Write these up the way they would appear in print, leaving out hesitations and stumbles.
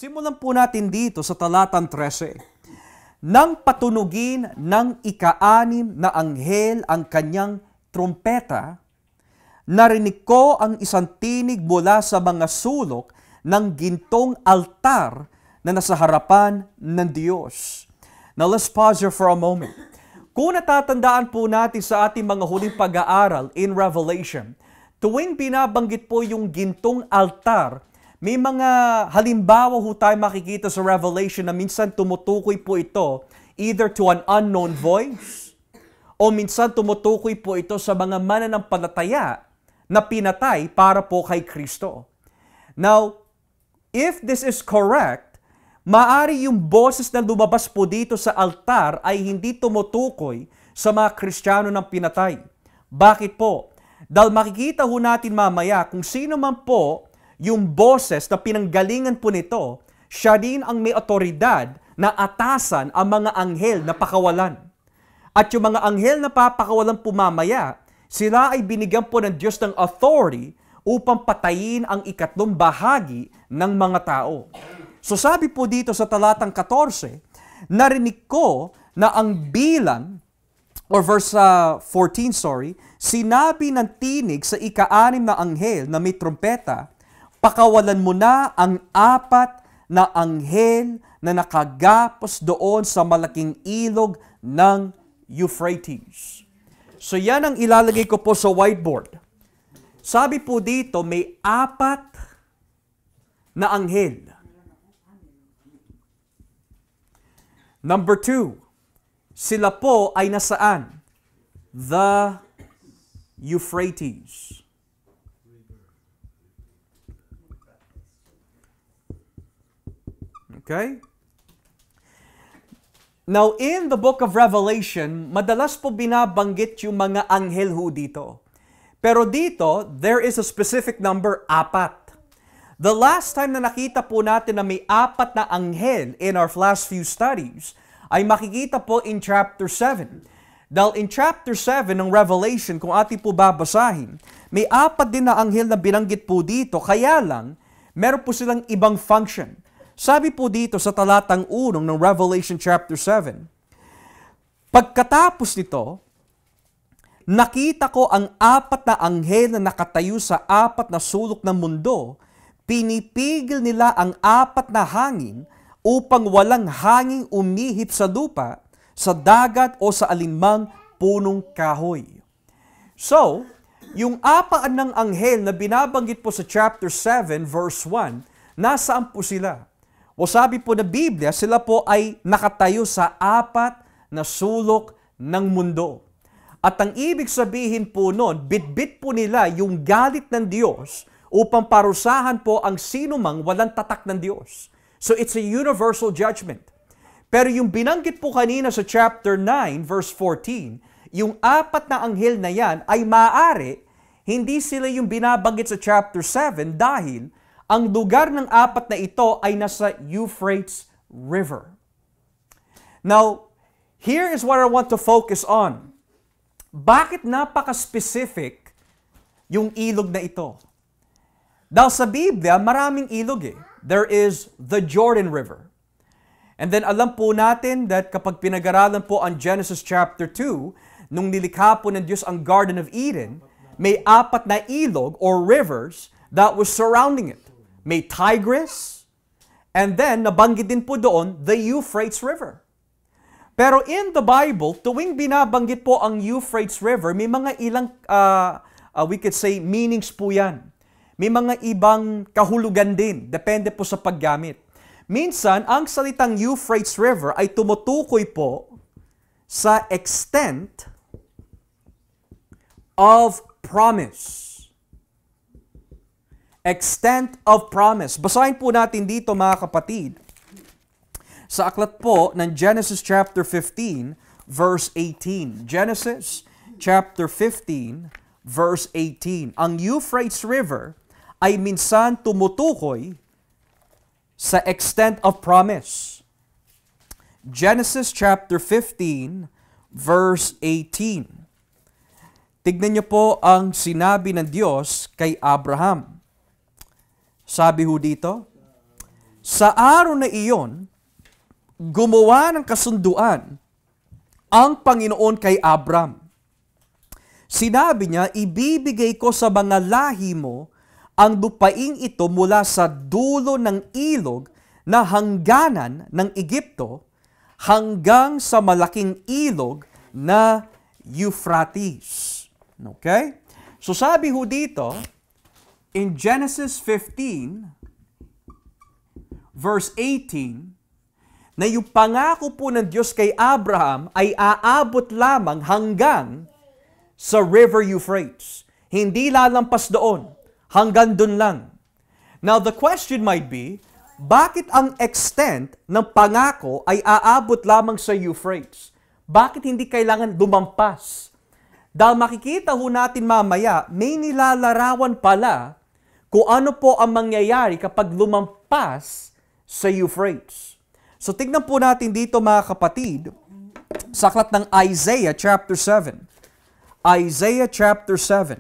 Simulan po natin dito sa talatang 13. Nang patunugin ng ika-6 na anghel ang kanyang trumpeta, narinig ko ang isang tinig mula sa mga sulok ng gintong altar na nasa harapan ng Diyos. Now let's pause here for a moment. Kung natatandaan po natin sa ating mga huling pag-aaral in Revelation, tuwing binabanggit po yung gintong altar, may mga halimbawa ho tayo makikita sa Revelation na minsan tumutukoy po ito either to an unknown voice o minsan tumutukoy po ito sa mga mananampalataya na pinatay para po kay Kristo. Now, if this is correct, maari yung boses na lumabas po dito sa altar ay hindi tumutukoy sa mga Kristiyano ng pinatay. Bakit po? Dahil makikita ho natin mamaya kung sino man po yung boses na pinanggalingan po nito, siya din ang may otoridad na atasan ang mga anghel na pakawalan. At yung mga anghel na papakawalan po mamaya, sila ay binigyan po ng Diyos ng authority upang patayin ang ikatlong bahagi ng mga tao. So sabi po dito sa talatang 14, narinig ko na ang bilang, or verse 14, sinabi ng tinig sa ika-6 na anghel na may trumpeta, pakawalan mo na ang 4 na anghel na nakagapos doon sa malaking ilog ng Euphrates. So yan ang ilalagay ko po sa whiteboard. Sabi po dito, may 4 na anghel. Number 2, sila po ay nasaan? The Euphrates. Okay? Now, in the book of Revelation, madalas po binabanggit yung mga anghel ho dito. Pero dito, there is a specific number, 4. The last time na nakita po natin na may 4 na anghel in our last few studies, ay makikita po in chapter 7. Dahil in chapter 7 ng Revelation, kung ating po babasahin, may 4 din na anghel na binanggit po dito, kaya lang, meron po silang ibang function. Sabi po dito sa talatang 1 ng Revelation chapter 7, pagkatapos nito, nakita ko ang 4 na anghel na nakatayo sa 4 na sulok ng mundo, pinipigil nila ang 4 na hangin upang walang hangin umihip sa lupa, sa dagat o sa alinmang punong kahoy. So, yung 4 ng anghel na binabanggit po sa chapter 7 verse 1, nasaan po sila? O sabi po na Biblia, sila po ay nakatayo sa 4 na sulok ng mundo. At ang ibig sabihin po noon, bitbit po nila yung galit ng Diyos upang parusahan po ang sinumang walang tatak ng Diyos. So it's a universal judgment. Pero yung binanggit po kanina sa chapter 9 verse 14, yung 4 na anghel na yan ay maaari, hindi sila yung binabanggit sa chapter 7 dahil ang lugar ng 4 na ito ay nasa Euphrates River. Now, here is what I want to focus on. Bakit napaka-specific yung ilog na ito? Dahil sa Biblia, maraming ilog eh. There is the Jordan River. And then alam po natin that kapag pinag-aralan po ang Genesis chapter 2, nung nilikha po ng Diyos ang Garden of Eden, may 4 na ilog or rivers that was surrounding it. May Tigris, and then nabanggit din po doon the Euphrates River. Pero in the Bible, tuwing binabanggit po ang Euphrates River, may mga ilang, we could say, meanings po yan. May mga ibang kahulugan din, depende po sa paggamit. Minsan, ang salitang Euphrates River ay tumutukoy po sa extent of promise. Extent of promise. Basahin po natin dito mga kapatid. Sa aklat po ng Genesis chapter 15 verse 18. Genesis chapter 15 verse 18. Ang Euphrates River ay minsan tumutukoy sa extent of promise. Genesis chapter 15 verse 18. Tignan niyo po ang sinabi ng Diyos kay Abraham. Sabi ho dito, Sa araw na iyon, gumawa ng kasunduan ang Panginoon kay Abram. Sinabi niya, ibibigay ko sa mga lahi mo ang lupaing ito mula sa dulo ng ilog na hangganan ng Egypto hanggang sa malaking ilog na Euphrates. Okay? So sabi ho dito, in Genesis 15, verse 18, na yung pangako po ng Diyos kay Abraham ay aabot lamang hanggang sa River Euphrates. Hindi lalampas doon. Hanggang doon lang. Now, the question might be, bakit ang extent ng pangako ay aabot lamang sa Euphrates? Bakit hindi kailangan lumampas? Dahil makikita ho natin mamaya, may nilalarawan pala kung ano po ang mangyayari kapag lumampas sa Euphrates. So tignan po natin dito mga kapatid, sa aklat ng Isaiah chapter 7. Isaiah chapter 7,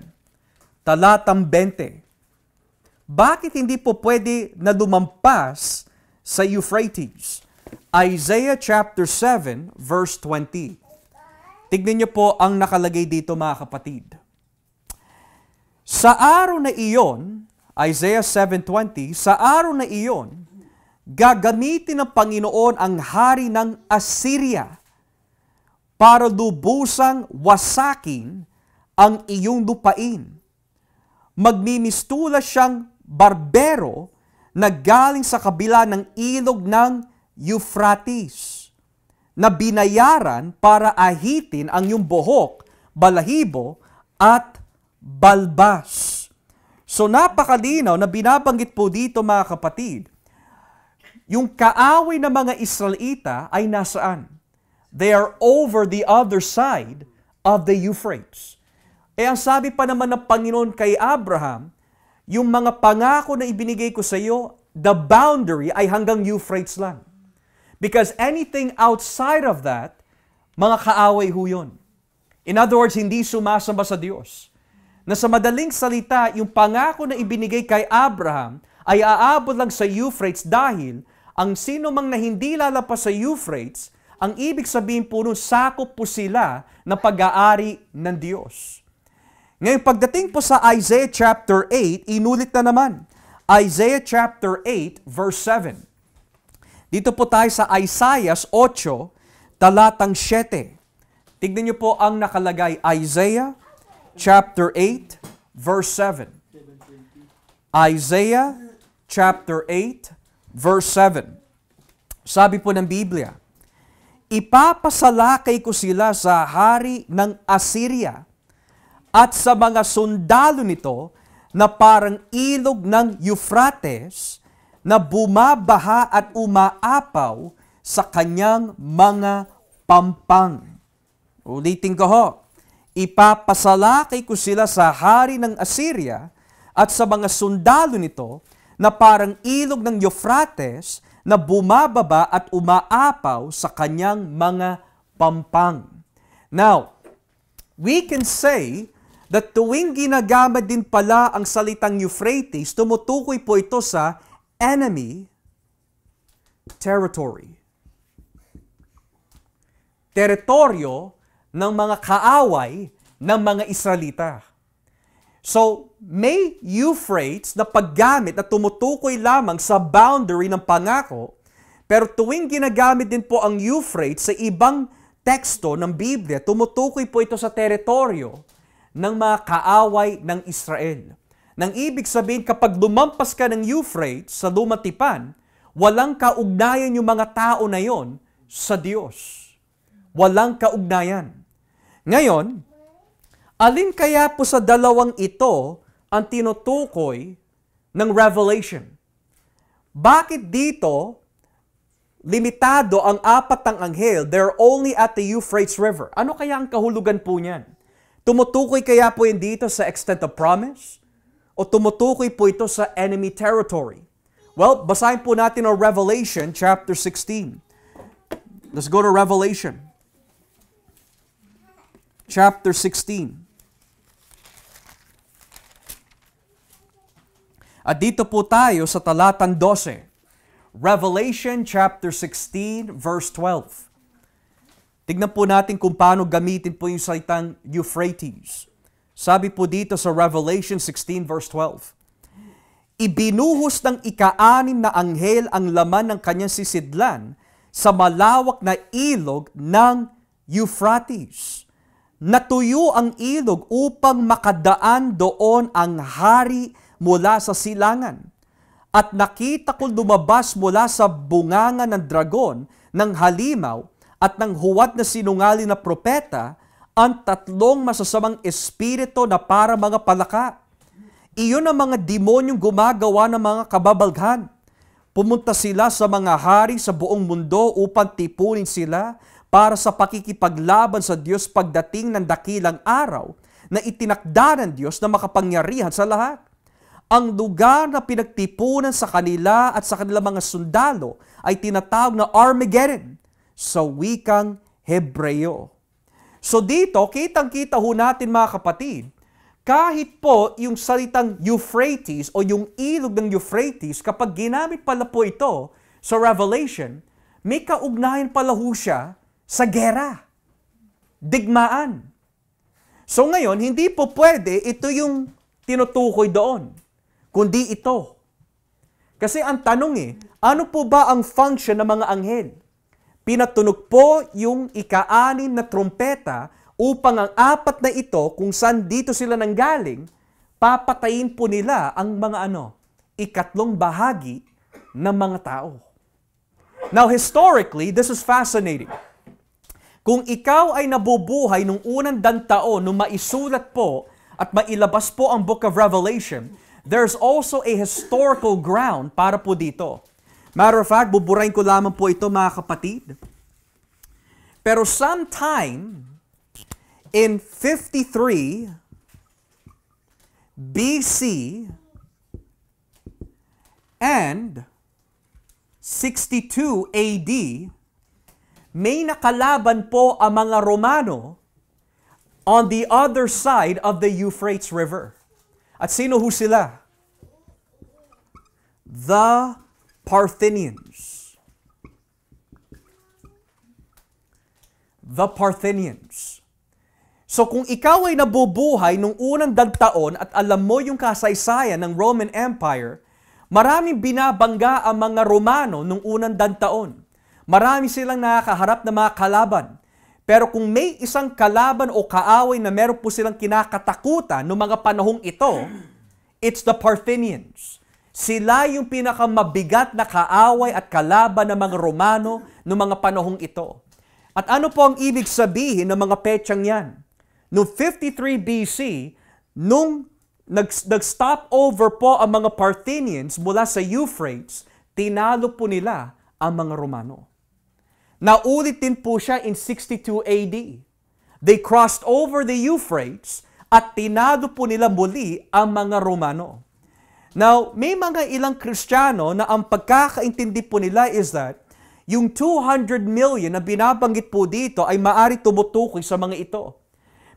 talatang 20. Bakit hindi po pwede na lumampas sa Euphrates? Isaiah chapter 7, verse 20. Tignan niyo po ang nakalagay dito mga kapatid. Sa araw na iyon, Isaiah 7:20, sa araw na iyon, gagamitin ng Panginoon ang hari ng Assyria para lubusang wasakin ang iyong lupain. Magmimistula siyang barbero na galing sa kabila ng ilog ng Euphrates, na binayaran para ahitin ang iyong buhok, balahibo, at balbas. So napakalinaw na binabanggit po dito mga kapatid, yung kaaway ng mga Israelita ay nasaan? They are over the other side of the Euphrates. Ang sabi pa naman ng Panginoon kay Abraham, yung mga pangako na ibinigay ko sa iyo, the boundary ay hanggang Euphrates lang. Because anything outside of that, mga kaaway ho yun. In other words, hindi sumasamba sa Diyos. Na sa madaling salita, yung pangako na ibinigay kay Abraham ay aabot lang sa Euphrates dahil ang sino mang na hindi lalapas sa Euphrates, ang ibig sabihin po nun, sakop po sila ng pag-aari ng Diyos. Ngayon, pagdating po sa Isaiah chapter 8, inulit na naman. Isaiah chapter 8, verse 7. Dito po tayo sa Isaiah 8, talatang 7. Tignan niyo po ang nakalagay. Isaiah chapter 8, verse 7. Isaiah chapter 8, verse 7. Sabi po ng Biblia, ipapasalakay ko sila sa hari ng Assyria at sa mga sundalo nito na parang ilog ng Euphrates na bumabaha at umaapaw sa kanyang mga pampang. Ulitin ko ho, ipapasalakay ko sila sa hari ng Assyria at sa mga sundalo nito na parang ilog ng Euphrates na bumababa at umaapaw sa kanyang mga pampang. Now, we can say that tuwing ginagamit din pala ang salitang Euphrates, tumutukoy po ito sa enemy territory. Teritoryo ng mga kaaway ng mga Israelita. So, may Euphrates na paggamit na tumutukoy lamang sa boundary ng pangako, pero tuwing ginagamit din po ang Euphrates sa ibang teksto ng Biblia, tumutukoy po ito sa teritoryo ng mga kaaway ng Israel. Nang ibig sabihin, kapag lumampas ka ng Euphrates sa lumang tipan, walang kaugnayan yung mga tao na yon sa Diyos. Walang kaugnayan. Ngayon, alin kaya po sa dalawang ito ang tinutukoy ng Revelation? Bakit dito limitado ang apat ng anghel? They're only at the Euphrates River. Ano kaya ang kahulugan po niyan? Tumutukoy kaya po yun dito sa extent of promise? O tumutukoy po ito sa enemy territory? Well, basahin po natin ang Revelation chapter 16. Let's go to Revelation chapter 16. At dito po tayo sa talatang 12. Revelation chapter 16 verse 12. Tignan po natin kung paano gamitin po yung salitang Euphrates. Sabi po dito sa Revelation 16 verse 12. Ibinuhos ng ika-anim na anghel ang laman ng kanyang sisidlan sa malawak na ilog ng Euphrates. Natuyo ang ilog upang makadaan doon ang hari mula sa silangan. At nakita ko lumabas mula sa bunganga ng dragon, ng halimaw, at ng huwad na sinungaling na propeta, ang tatlong masasamang espiritu na para mga palaka. Iyon ang mga demonyong gumagawa ng mga kababalghan. Pumunta sila sa mga hari sa buong mundo upang tipunin sila para sa pakikipaglaban sa Diyos pagdating ng dakilang araw na itinakda ng Diyos na makapangyarihan sa lahat. Ang lugar na pinagtipunan sa kanila at sa kanilang mga sundalo ay tinatawag na Armageddon sa wikang Hebreo. So dito, kitang-kita ho natin mga kapatid, kahit po yung salitang Euphrates o yung ilog ng Euphrates, kapag ginamit pala po ito sa Revelation, may kaugnayan pala ho siya sa gera, digmaan. So ngayon, hindi po pwede ito yung tinutukoy doon, kundi ito. Kasi ang tanong ano po ba ang function ng mga anghel? Pinatunog po yung ika-anim na trumpeta upang ang apat na ito, kung saan dito sila nanggaling, papatayin po nila ang mga ikatlong bahagi ng mga tao. Now, historically, this is fascinating. Kung ikaw ay nabubuhay nung unang taon, nung maisulat po at mailabas po ang Book of Revelation, there's also a historical ground para po dito. Matter of fact, buburahin ko lamang po ito mga kapatid. Pero sometime in 53 BC and 62 AD, may nakalaban po ang mga Romano on the other side of the Euphrates River. At sino ho sila? The Parthians. The Parthians. So kung ikaw ay nabubuhay nung unang taon at alam mo yung kasaysayan ng Roman Empire, maraming binabangga ang mga Romano nung unang taon. Marami silang nakakaharap na mga kalaban. Pero kung may isang kalaban o kaaway na meron po silang kinakatakutan noong mga panahong ito, it's the Parthians. Sila yung pinakamabigat na kaaway at kalaban ng mga Romano noong mga panahong ito. At ano po ang ibig sabihin ng mga petsang yan? Noong 53 BC, nung nag-stop over po ang mga Parthians mula sa Euphrates, tinalo po nila ang mga Romano. Naulit din po siya in 62 AD. They crossed over the Euphrates at tinalo po nila muli ang mga Romano. Now, may mga ilang Kristiyano na ang pagkakaintindi po nila is that yung 200 million na binabanggit po dito ay maari tumutukoy sa mga ito.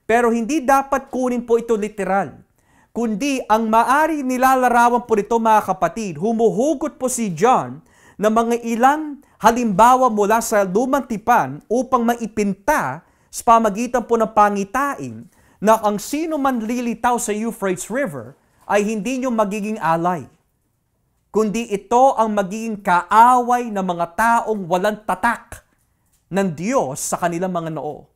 Pero hindi dapat kunin po ito literal. Kundi ang maari nilalarawan po nito mga kapatid, humuhugot po si John na mga ilang halimbawa mula sa lumang tipan upang maipinta sa pamagitan po ng pangitain na ang sino man lilitaw sa Euphrates River ay hindi nyo magiging alay. Kundi ito ang magiging kaaway ng mga taong walang tatak ng Diyos sa kanilang mga noo.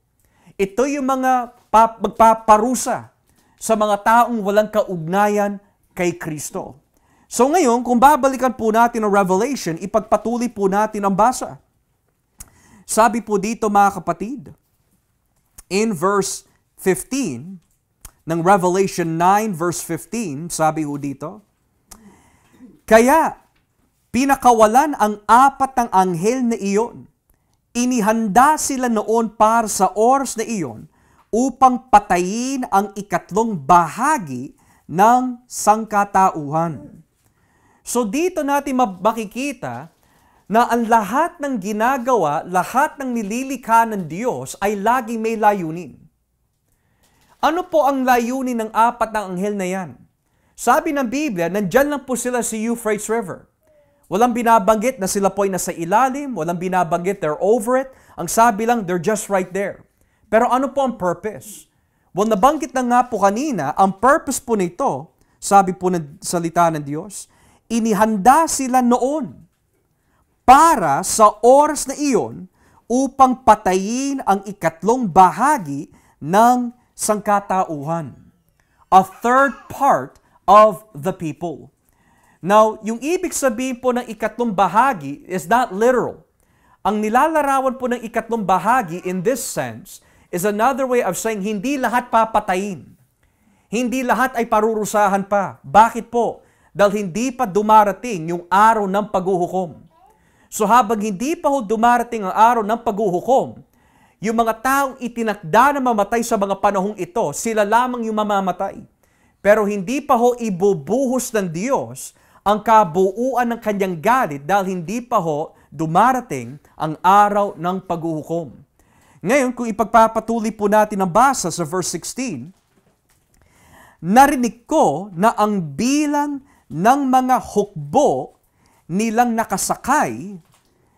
Ito yung mga magpaparusa sa mga taong walang kaugnayan kay Kristo. So ngayon, kung babalikan po natin ang Revelation, ipagpatuloy po natin ang basa. Sabi po dito mga kapatid, in verse 15, ng Revelation 9 verse 15, sabi ho dito, kaya pinakawalan ang apat ng anghel na iyon. Inihanda sila noon para sa oras na iyon upang patayin ang ikatlong bahagi ng sangkatauhan. So dito natin makikita na ang lahat ng ginagawa, lahat ng nililikha ng Diyos ay laging may layunin. Ano po ang layunin ng apat ng anghel na yan? Sabi ng Biblia, nandyan lang po sila sa Euphrates River. Walang binabanggit na sila po ay nasa ilalim, walang binabanggit they're over it. Ang sabi lang, they're just right there. Pero ano po ang purpose? Well, nabanggit na nga po kanina, ang purpose po nito, sabi po ng salita ng Diyos, inihanda sila noon para sa oras na iyon upang patayin ang ikatlong bahagi ng sangkatauhan. A third part of the people. Now, yung ibig sabihin po ng ikatlong bahagi is not literal. Ang nilalarawan po ng ikatlong bahagi in this sense is another way of saying hindi lahat papatayin. Hindi lahat ay parurusahan pa. Bakit po? Dahil hindi pa dumarating yung araw ng paghuhukom. So habang hindi pa ho dumarating ang araw ng paghuhukom, yung mga taong itinakda na mamatay sa mga panahong ito, sila lamang yung mamamatay. Pero hindi pa ho ibubuhos ng Diyos ang kabuuan ng kanyang galit dahil hindi pa ho dumarating ang araw ng paghuhukom. Ngayon, kung ipagpapatuloy po natin ang basa sa verse 16, narinig ko na ang bilang ng mga hukbo nilang nakasakay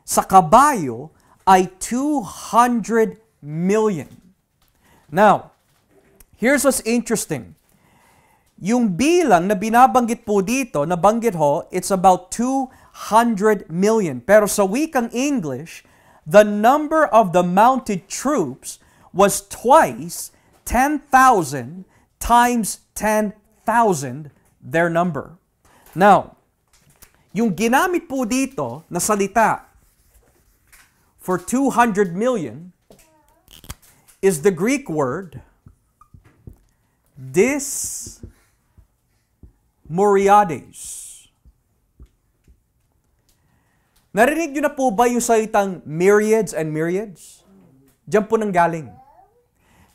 sa kabayo ay 200 million. Now, here's what's interesting. Yung bilang na binabanggit po dito, nabanggit ho, it's about 200 million. Pero sa wikang English, the number of the mounted troops was twice 10,000 times 10,000 their number. Now, yung ginamit po dito na salita for 200 million is the Greek word Moriades. Narinig nyo na po ba yung salitang myriads and myriads? Diyan po nang galing.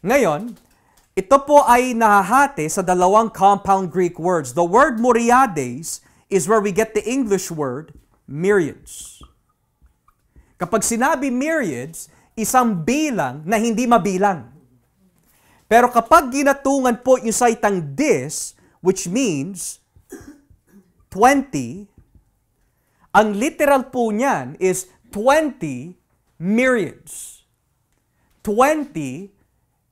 Ngayon, ito po ay nahahati sa dalawang compound Greek words. The word Moriades is where we get the English word myriads. Kapag sinabi myriads, isang bilang na hindi mabilang. Pero kapag ginatungan po yung salitang dis, which means 20, ang literal po niyan is 20 myriads. 20,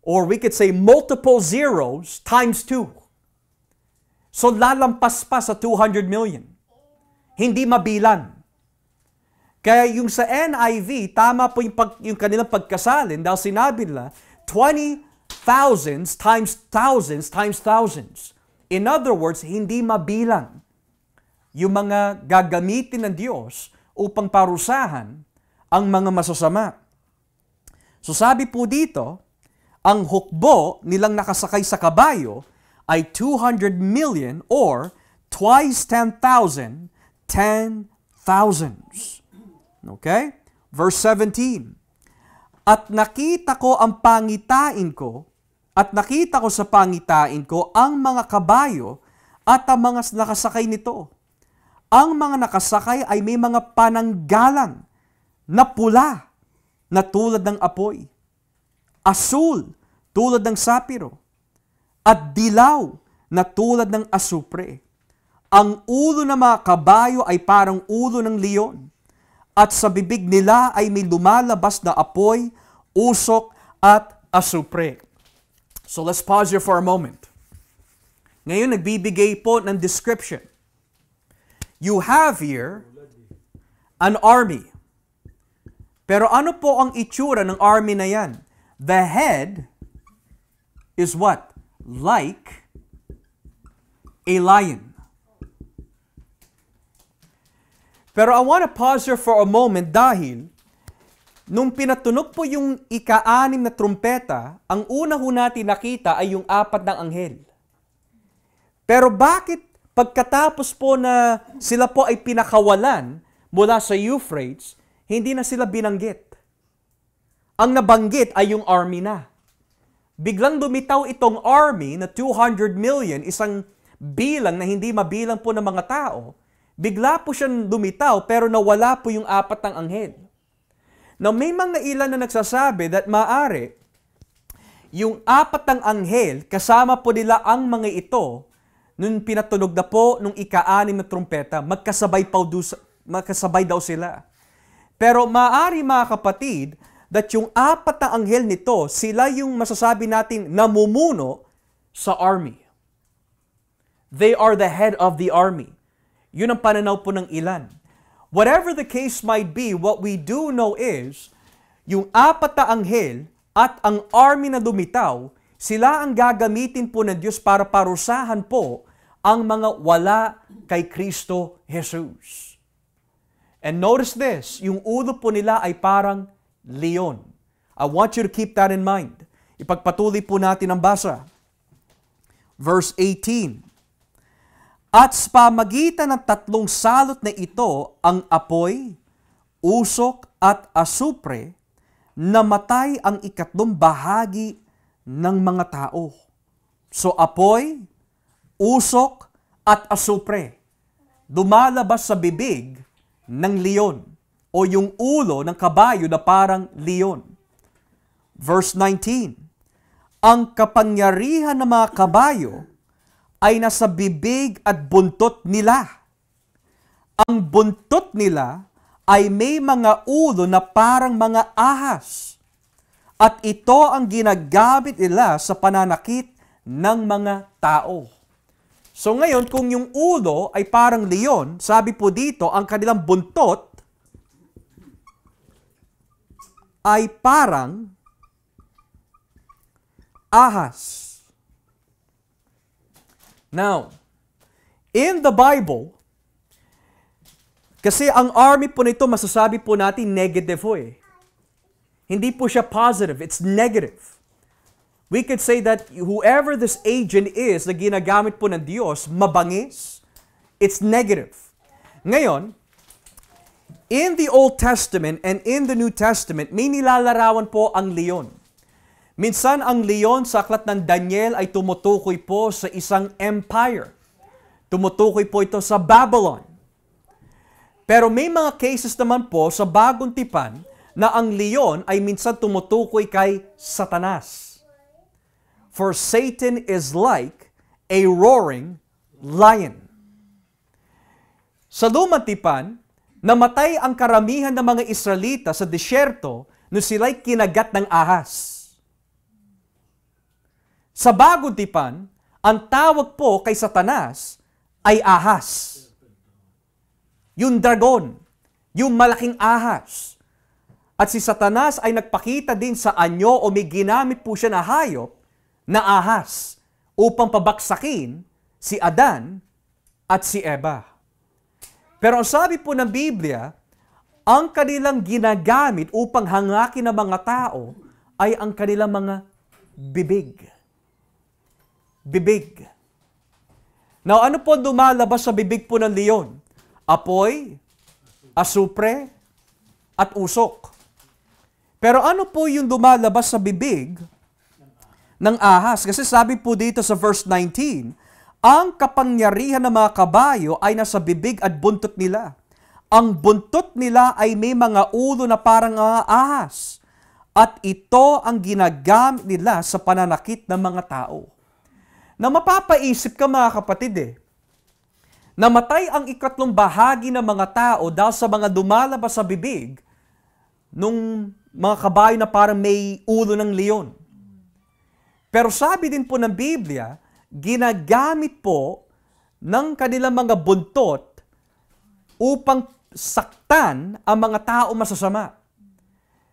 or we could say multiple zeros times 2. So lalampas pa sa 200 million. Hindi mabilang. Kaya yung sa NIV, tama po yung kanilang pagkasalin dahil sinabi nila 20 thousands times thousands times thousands. In other words, hindi mabilang yung mga gagamitin ng Diyos upang parusahan ang mga masasama. So sabi po dito, ang hukbo nilang nakasakay sa kabayo ay 200 million or twice 10,000, 10,000s. Okay? Verse 17. At nakita ko sa pangitain ko ang mga kabayo at ang mga nakasakay nito. Ang mga nakasakay ay may mga pananggalang na pula na tulad ng apoy, asul tulad ng sapiro, at dilaw na tulad ng asupre. Ang ulo ng mga kabayo ay parang ulo ng leon, at sa bibig nila ay may lumalabas na apoy, usok, at asupre. So let's pause here for a moment. Ngayon, nagbibigay po ng description. You have here an army. Pero ano po ang itsura ng army na yan? The head is what? Like a lion. Pero I want to pause here for a moment dahil nung pinatunog po yung ika-6 na trumpeta, ang una ho natin nakita ay yung 4 ng anghel. Pero bakit pagkatapos po na sila po ay pinakawalan mula sa Euphrates, hindi na sila binanggit? Ang nabanggit ay yung army na. Biglang lumitaw itong army na 200 million, isang bilang na hindi mabilang po ng mga tao. Bigla po siyang lumitaw pero nawala po yung 4 ng anghel. Now may mga ilan na nagsasabi that maaari yung 4 ng anghel kasama po nila ang mga ito nung pinatunog na po nung ika-6 na trumpeta, magkasabay makasabay daw sila. Pero maaari mga kapatid, that yung apat na anghel nito, sila yung masasabi natin namumuno sa army. They are the head of the army. Yun ang pananaw po ng ilan. Whatever the case might be, what we do know is, yung apat na anghel at ang army na lumitaw, sila ang gagamitin po ng Diyos para parusahan po ang mga wala kay Kristo Jesus. And notice this, yung ulo po nila ay parang leon. I want you to keep that in mind. Ipagpatuloy po natin ang basa. Verse 18. At sa pamagitan ng tatlong salot na ito, ang apoy, usok at asupre, namatay ang ikatlong bahagi ng mga tao. So apoy, usok at asupre, dumalabas sa bibig ng leon o yung ulo ng kabayo na parang leon. Verse 19. Ang kapangyarihan ng mga kabayo ay nasa bibig at buntot nila. Ang buntot nila ay may mga ulo na parang mga ahas. At ito ang ginagamit nila sa pananakit ng mga tao. So ngayon, kung yung ulo ay parang leon, sabi po dito, ang kanilang buntot ay parang ahas. Now, in the Bible, kasi ang army po nito, masasabi po natin negative po eh. Hindi po siya positive, it's negative. We could say that whoever this agent is na ginagamit po ng Diyos, mabangis, it's negative. Ngayon, in the Old Testament and in the New Testament, may nilalarawan po ang leon. Minsan ang leon sa aklat ng Daniel ay tumutukoy po sa isang empire. Tumutukoy po ito sa Babylon. Pero may mga cases naman po sa Bagong Tipan na ang leon ay minsan tumutukoy kay Satanas. For Satan is like a roaring lion. Sa Lumang Tipan, namatay ang karamihan ng mga Israelita sa disyerto nung sila'y kinagat ng ahas. Sa Bagong Tipan, ang tawag po kay Satanas ay ahas. Yung dragon, yung malaking ahas. At si Satanas ay nagpakita din sa anyo o may ginamit po siya na hayop na ahas upang pabaksakin si Adan at si Eva. Pero ang sabi po ng Biblia, ang kanilang ginagamit upang hangakin ng mga tao ay ang kanilang mga bibig. Bibig. Now, ano po lumalabas sa bibig po ng leon? Apoy, asupre, at usok. Pero ano po yung lumalabas sa bibig ng ahas? Kasi sabi po dito sa verse 19, ang kapangyarihan ng mga kabayo ay nasa bibig at buntot nila. Ang buntot nila ay may mga ulo na parang ahas. At ito ang ginagamit nila sa pananakit ng mga tao. Na mapapaisip ka mga kapatid namatay ang ikatlong bahagi ng mga tao dahil sa mga dumalabas sa bibig nung mga kabayo na parang may ulo ng leon. Pero sabi din po ng Biblia, ginagamit po ng kanilang mga buntot upang saktan ang mga tao masasama.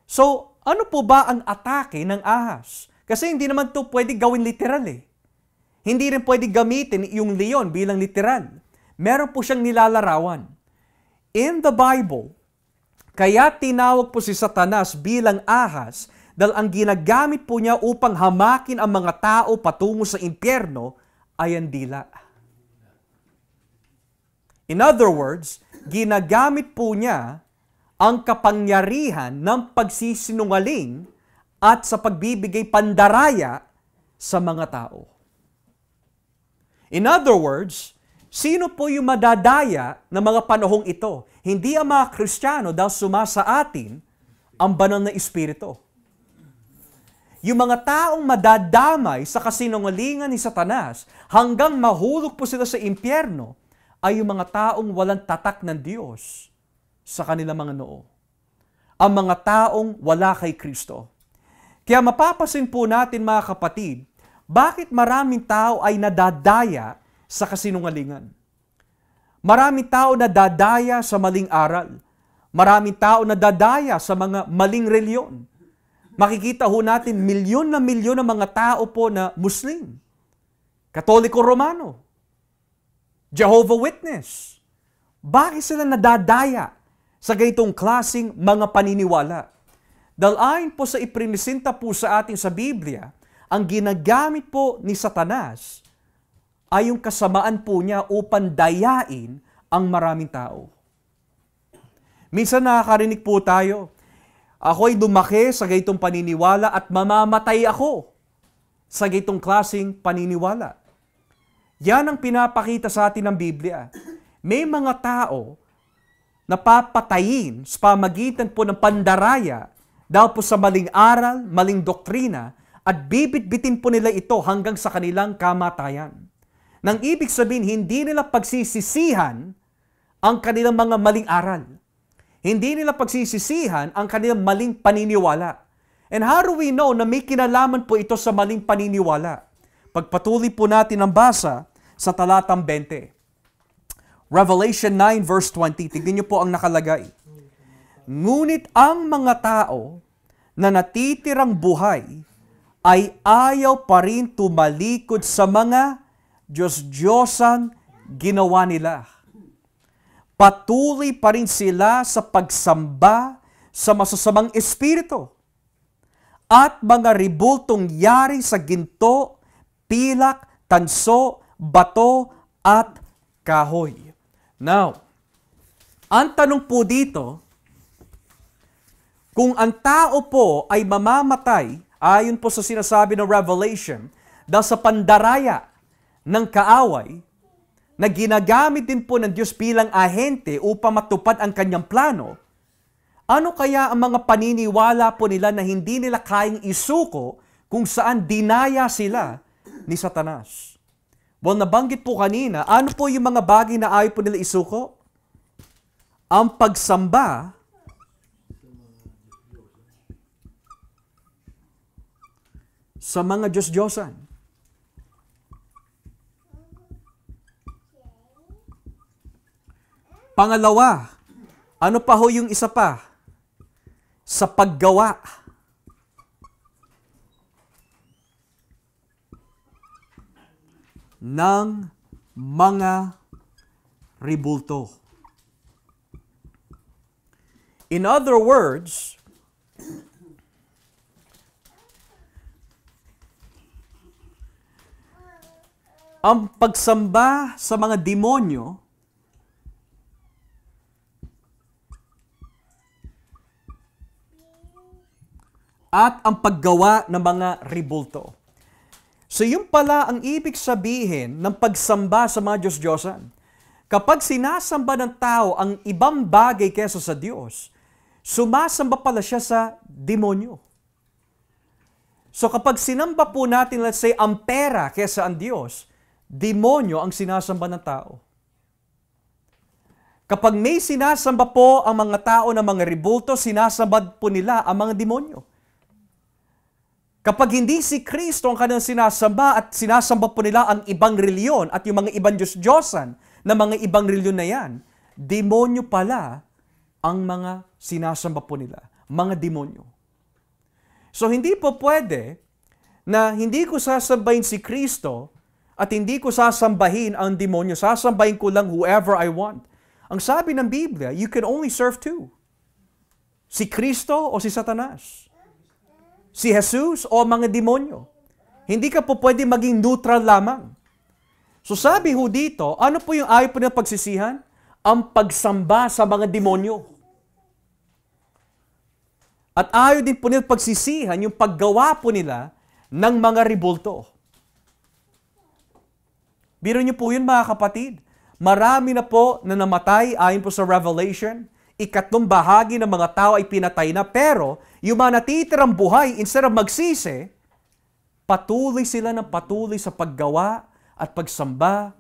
So, ano po ba ang atake ng ahas? Kasi hindi naman to pwede gawin literal Hindi rin pwede gamitin yung leon bilang literal. Meron po siyang nilalarawan. In the Bible, kaya tinawag po si Satanas bilang ahas dahil ang ginagamit po niya upang hamakin ang mga tao patungo sa impyerno ay ang dila. In other words, ginagamit po niya ang kapangyarihan ng pagsisinungaling at sa pagbibigay pandaraya sa mga tao. In other words, sino po yung madadaya ng mga panahong ito? Hindi ang mga Kristiyano dahil sumasa atin ang banal na Espiritu. Yung mga taong madadamay sa kasinungalingan ni Satanas hanggang mahulog po sila sa impyerno ay yung mga taong walang tatak ng Diyos sa kanilang mga noo. Ang mga taong wala kay Kristo. Kaya mapapasin po natin mga kapatid, bakit maraming tao ay nadadaya sa kasinungalingan? Maraming tao nadadaya sa maling aral. Maraming tao nadadaya sa mga maling reliyon. Makikita ho natin milyon na mga tao po na Muslim, Katoliko Romano, Jehovah Witness. Bakit sila nadadaya sa ganitong klaseng mga paniniwala? Dahil ayon po sa iprinisinta po sa atin sa Biblia, ang ginagamit po ni Satanas ay yung kasamaan po niya upang dayain ang maraming tao. Minsan nakakarinig po tayo, ako'y lumaki sa ganitong paniniwala at mamamatay ako sa ganitong klaseng paniniwala. Yan ang pinapakita sa atin ng Biblia. May mga tao na papatayin sa pamagitan po ng pandaraya dahil po sa maling aral, maling doktrina, at bibit-bitin po nila ito hanggang sa kanilang kamatayan. Nang ibig sabihin, hindi nila pagsisisihan ang kanilang mga maling aral. Hindi nila pagsisisihan ang kanilang maling paniniwala. And how do we know na may kinalaman po ito sa maling paniniwala? Pagpatuloy po natin ang basa sa talatang 20. Revelation 9 verse 20. Tignan niyo po ang nakalagay. Ngunit ang mga tao na natitirang buhay ay ayaw pa rin tumalikod sa mga Diyos-Diyosan ginawa nila. Patuloy pa rin sila sa pagsamba sa masasamang espiritu at mga ribultong yari sa ginto, pilak, tanso, bato, at kahoy. Now, ang tanong po dito, kung ang tao po ay mamamatay, ayon po sa sinasabi ng Revelation, dahil sa pandaraya ng kaaway, na ginagamit din po ng Diyos bilang ahente upang matupad ang kanyang plano, ano kaya ang mga paniniwala po nila na hindi nila kayang isuko kung saan dinaya sila ni Satanas? Well, nabanggit po kanina, ano po yung mga bagay na ayaw po nila isuko? Ang pagsamba sa mga Diyos-Diyosan. Pangalawa, ano pa ho yung isa pa? Sa paggawa ng mga ribulto. In other words, ang pagsamba sa mga demonyo at ang paggawa ng mga ribulto. So yun pala ang ibig sabihin ng pagsamba sa mga Diyos-Diyosan. Kapag sinasamba ng tao ang ibang bagay kaysa sa Diyos, sumasamba pala siya sa demonyo. So kapag sinamba po natin, let's say, ang pera kaysa ang Diyos, demonyo ang sinasamba ng tao. Kapag may sinasamba po ang mga tao ng mga ribulto, sinasamba po nila ang mga demonyo. Kapag hindi si Kristo ang kanilang sinasamba at sinasamba po nila ang ibang reliyon at yung mga ibang Diyos-Diyosan na mga ibang reliyon na yan, demonyo pala ang mga sinasamba po nila, mga demonyo. So hindi po pwede na hindi ko sasambahin si Kristo at hindi ko sasambahin ang demonyo, sasambahin ko lang whoever I want. Ang sabi ng Biblia, you can only serve two. Si Kristo o si Satanas. Si Jesus o mga demonyo. Hindi ka po pwede maging neutral lamang. So sabi ho dito, ano po yung ayaw po ng pagsisihan? Ang pagsamba sa mga demonyo. At ayaw din po nila pagsisihan yung paggawa po nila ng mga ribulto. Biro niyo po yun mga kapatid. Marami na po na namatay ayon po sa Revelation. 3 bahagi ng mga tao ay pinatay na, pero yung mga natitirang buhay, instead of magsisi, patuloy sila ng patuloy sa paggawa at pagsamba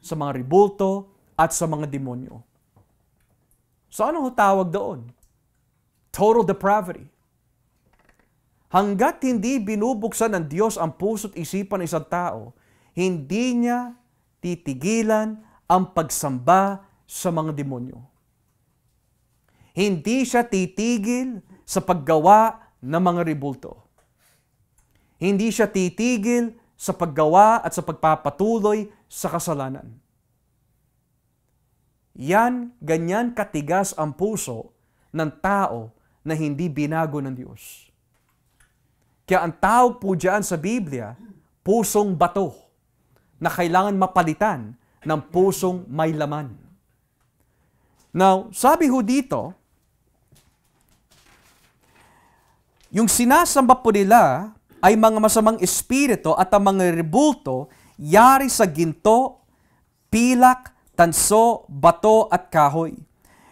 sa mga ribulto at sa mga demonyo. So ano ho tawag doon? Total depravity. Hanggat hindi binubuksan ng Diyos ang puso't isipan ng isang tao, hindi niya titigilan ang pagsamba sa mga demonyo. Hindi siya titigil sa paggawa ng mga rebulto. Hindi siya titigil sa paggawa at sa pagpapatuloy sa kasalanan. Ganyan katigas ang puso ng tao na hindi binago ng Diyos. Kaya ang tawag po dyan sa Biblia, pusong bato, na kailangan mapalitan ng pusong may laman. Now, sabi ho dito, yung sinasamba po nila ay mga masamang espiritu at ang mga rebulto yari sa ginto, pilak, tanso, bato at kahoy.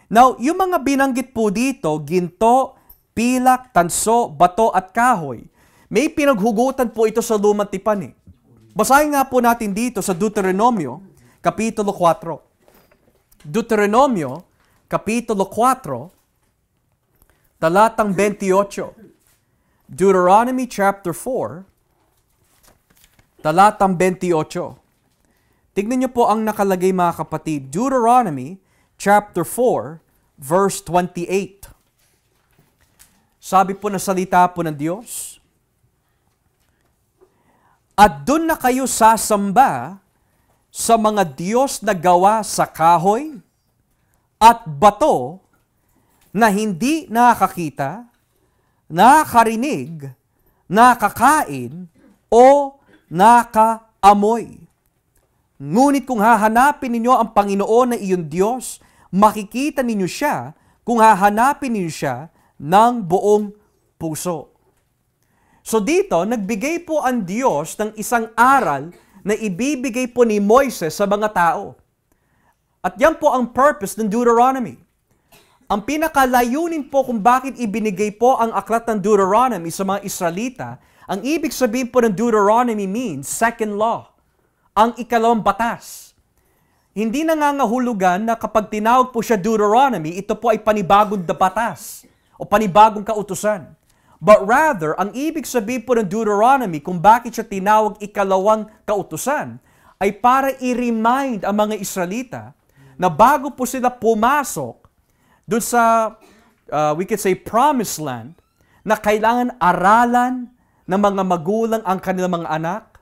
Now, yung mga binanggit po dito, ginto, pilak, tanso, bato at kahoy, may pinaghugutan po ito sa lumang tipan eh. Basahin nga po natin dito sa Deuteronomio, Kapitulo 4. Deuteronomio, Kapitulo 4, talatang 28. Deuteronomy chapter 4, talatang 28. Tignan niyo po ang nakalagay mga kapatid. Deuteronomy chapter 4, verse 28. Sabi po na salita po ng Diyos, at doon na kayo sasamba sa mga Diyos na gawa sa kahoy at bato na hindi nakakita, nakakarinig, nakakain, o nakaamoy. Ngunit kung hahanapin ninyo ang Panginoon na iyong Diyos, makikita ninyo siya kung hahanapin ninyo siya ng buong puso. So dito, nagbigay po ang Diyos ng isang aral na ibibigay po ni Moises sa mga tao. At yan po ang purpose ng Deuteronomy. Ang pinakalayunin po kung bakit ibinigay po ang aklat ng Deuteronomy sa mga Israelita, ang ibig sabihin po ng Deuteronomy means second law, ang ikalawang batas. Hindi nangangahulugan na kapag tinawag po siya Deuteronomy, ito po ay panibagong batas o panibagong kautusan. But rather, ang ibig sabihin po ng Deuteronomy kung bakit siya tinawag ikalawang kautusan ay para i-remind ang mga Israelita na bago po sila pumasok doon sa, we could say, promised land, na kailangan aralan ng mga magulang ang kanilang mga anak,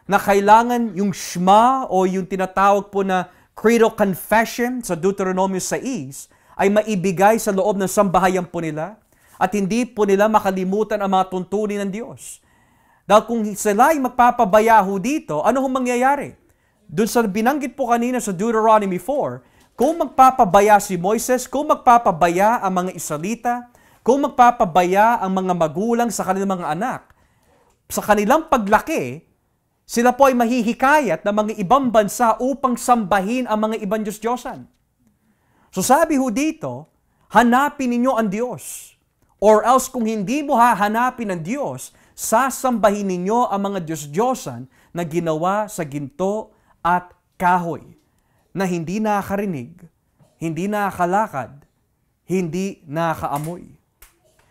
na kailangan yung Shema o yung tinatawag po na Credo Confession sa Deuteronomy 6 ay maibigay sa loob ng sambahayan po nila. At hindi po nila makalimutan ang mga tuntunin ng Diyos. Dahil kung sila ay magpapabayaho dito, ano hong mangyayari? Doon sa binanggit po kanina sa Deuteronomy 4, kung magpapabaya si Moises, kung magpapabaya ang mga Israelita, kung magpapabaya ang mga magulang sa kanilang mga anak, sa kanilang paglaki, sila po ay mahihikayat ng mga ibang bansa upang sambahin ang mga ibang Diyos-Diyosan. So sabi ho dito, hanapin ninyo ang Diyos. Or else kung hindi mo hahanapin ng Diyos, sasambahin ninyo ang mga Diyos-Diyosan na ginawa sa ginto at kahoy, na hindi nakakarinig, hindi nakakalakad, hindi nakakaamoy.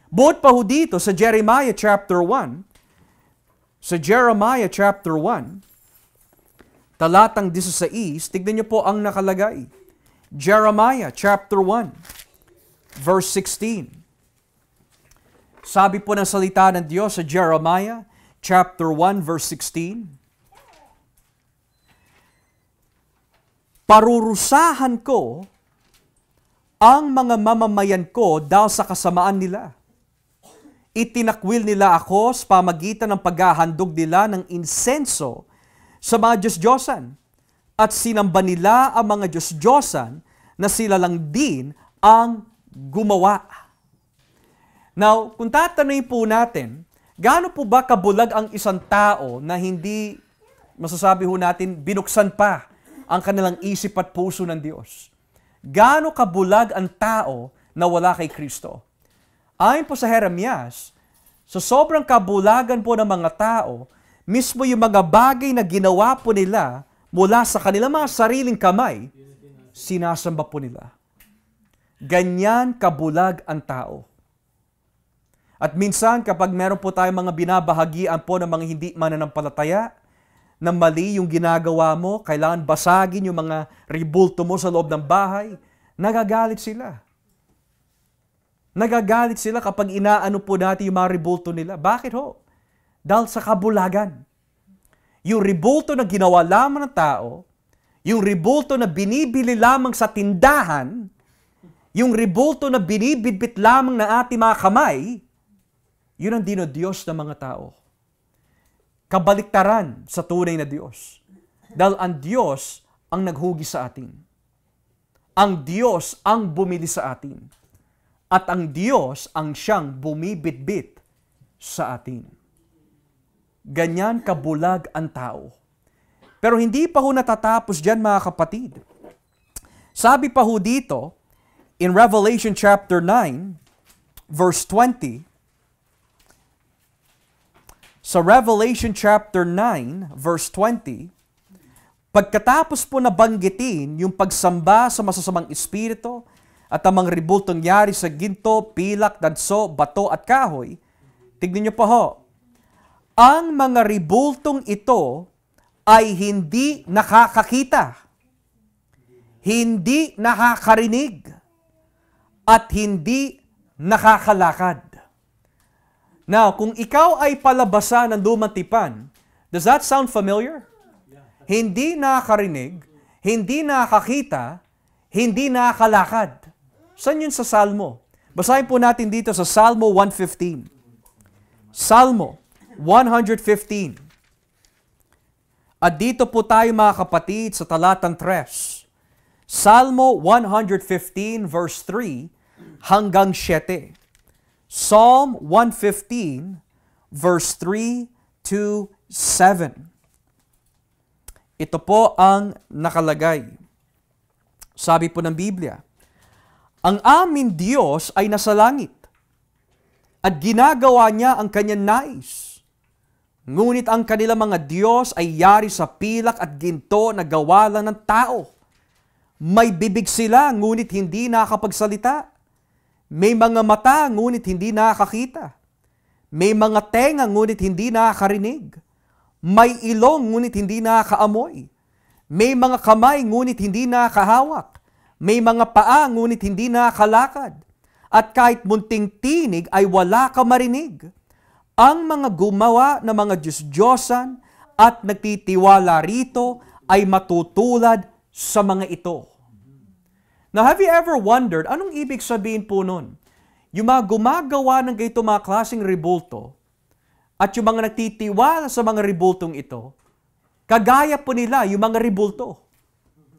Buot pa ho dito sa Jeremiah chapter 1, sa Jeremiah chapter 1, talatang 16, tignan niyo po ang nakalagay. Jeremiah chapter 1, verse 16. Sabi po ng salita ng Diyos sa Jeremiah chapter 1 verse 16, parurusahan ko ang mga mamamayan ko dahil sa kasamaan nila. Itinakwil nila ako sa pamagitan ng paghahandog nila ng insenso sa mga Diyos-Diyosan at sinamba nila ang mga Diyos-Diyosan na sila lang din ang gumawa. Now, kung tatanungin po natin, gaano po ba kabulag ang isang tao na hindi, masasabi ho natin, binuksan pa ang kanilang isip at puso ng Diyos? Gaano kabulag ang tao na wala kay Kristo? Ayon po sa Jeremias, sa sobrang kabulagan po ng mga tao, mismo yung mga bagay na ginawa po nila mula sa kanilang mga sariling kamay, sinasamba po nila. Ganyan kabulag ang tao. At minsan kapag meron po tayong mga binabahagian po ng mga hindi mananampalataya, na mali yung ginagawa mo, kailangan basagin yung mga ribulto mo sa loob ng bahay, nagagalit sila. Nagagalit sila kapag inaano po natin yung mga ribulto nila. Bakit ho? Dahil sa kabulagan. Yung ribulto na ginawa lamang ng tao, yung ribulto na binibili lamang sa tindahan, yung ribulto na binibitbit lamang ng ating mga kamay, yun ang dinodiyos ng mga tao. Kabaliktaran sa tunay na Diyos. Dahil ang Diyos ang naghugi sa atin. Ang Diyos ang bumili sa atin. At ang Diyos ang siyang bumibitbit sa atin. Ganyan kabulag ang tao. Pero hindi pa ho natatapos dyan mga kapatid. Sabi pa ho dito, in Revelation chapter 9, verse 20, sa Revelation chapter 9, verse 20, pagkatapos po nabanggitin yung pagsamba sa masasamang espiritu at ang mga ribultong yari sa ginto, pilak, danso, bato at kahoy, tignan niyo po ho, ang mga ribultong ito ay hindi nakakakita, hindi nakakarinig, at hindi nakakalakad. Now, kung ikaw ay palabasa ng lumang tipan, does that sound familiar? Hindi nakakarinig, hindi nakakita, hindi nakakalakad. Saan yun sa Salmo? Basahin po natin dito sa Salmo 115. Salmo 115. At dito po tayo mga kapatid sa talatang 3. Salmo 115 verse 3 hanggang 7. Psalm 115 verse 3 to 7. Ito po ang nakalagay. Sabi po ng Biblia, ang aming Diyos ay nasa langit at ginagawa niya ang kanyang nais. Ngunit ang kanilang mga Diyos ay yari sa pilak at ginto na gawa lang ng tao. May bibig sila, ngunit hindi nakakapagsalita. May mga mata, ngunit hindi nakakakita. May mga tenga, ngunit hindi nakakarinig. May ilong, ngunit hindi nakakaamoy. May mga kamay, ngunit hindi nakakahawak. May mga paa, ngunit hindi nakakalakad. At kahit munting tinig ay wala ka marinig. Ang mga gumawa ng mga Diyos-Diyosan at nagtitiwala rito ay matutulad sa mga ito. Now, have you ever wondered, anong ibig sabihin po nun? Yung mga gumagawa ng ganito mga klaseng ribulto at yung mga nagtitiwala sa mga ribultong ito, kagaya po nila yung mga ribulto.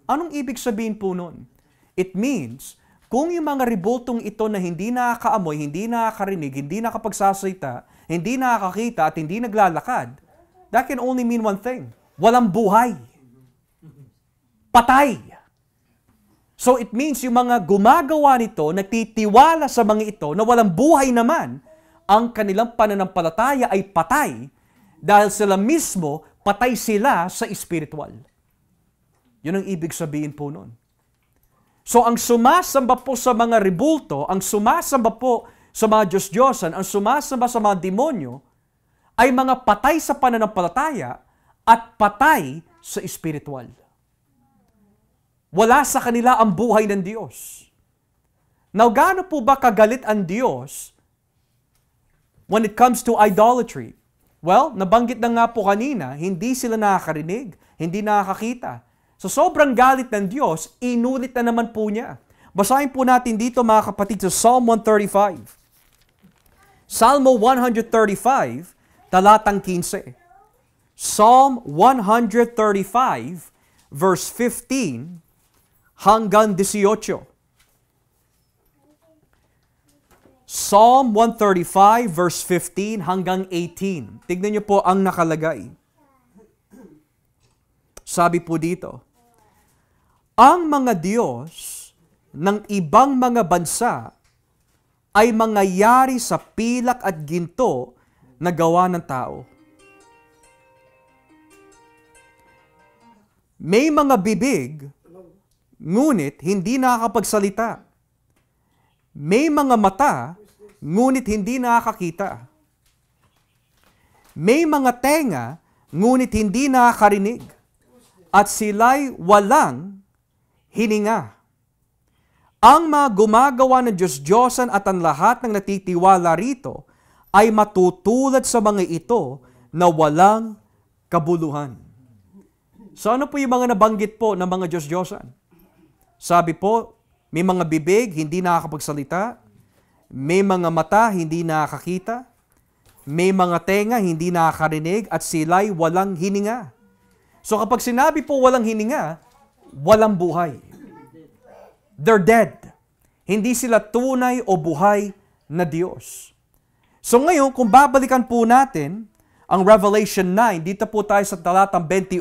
Anong ibig sabihin po nun? It means, kung yung mga ribultong ito na hindi nakakaamoy, hindi nakakarinig, hindi nakapagsasalita, hindi nakakakita at hindi naglalakad, that can only mean one thing. Walang buhay. Patay. So it means yung mga gumagawa nito, nagtitiwala sa mga ito na walang buhay naman, ang kanilang pananampalataya ay patay dahil sila mismo patay sila sa espiritual. Yun ang ibig sabihin po nun. So ang sumasamba po sa mga ribulto, ang sumasamba po sa mga Diyos-Diyosan, ang sumasamba sa mga demonyo, ay mga patay sa pananampalataya at patay sa espiritual. Wala sa kanila ang buhay ng Diyos. Now, gaano po ba kagalit ang Diyos when it comes to idolatry? Well, nabanggit na nga po kanina, hindi sila nakakarinig, hindi nakakakita. So, sobrang galit ng Diyos, inulit na naman po niya. Basahin po natin dito mga kapatid sa Psalm 135. Salmo 135, talatang 15. Psalm 135, verse 15, hanggang 18. Psalm 135 verse 15 hanggang 18. Tignan niyo po ang nakalagay. Sabi po dito, ang mga Diyos ng ibang mga bansa ay mga yari sa pilak at ginto na gawa ng tao. May mga bibig, ngunit hindi nakakapagsalita. May mga mata, ngunit hindi nakakakita. May mga tenga, ngunit hindi nakakarinig. At sila'y walang hininga. Ang mga gumagawa ng Diyos-Diyosan at ang lahat ng natitiwala rito ay matutulad sa mga ito na walang kabuluhan. So ano po yung mga nabanggit po ng mga Diyos-Diyosan? Sabi po, may mga bibig, hindi nakakapagsalita. May mga mata, hindi nakakakita. May mga tenga, hindi nakakarinig. At sila'y walang hininga. So kapag sinabi po walang hininga, walang buhay. They're dead. Hindi sila tunay o buhay na Diyos. So ngayon, kung babalikan po natin ang Revelation 9, dito po tayo sa talatang 21,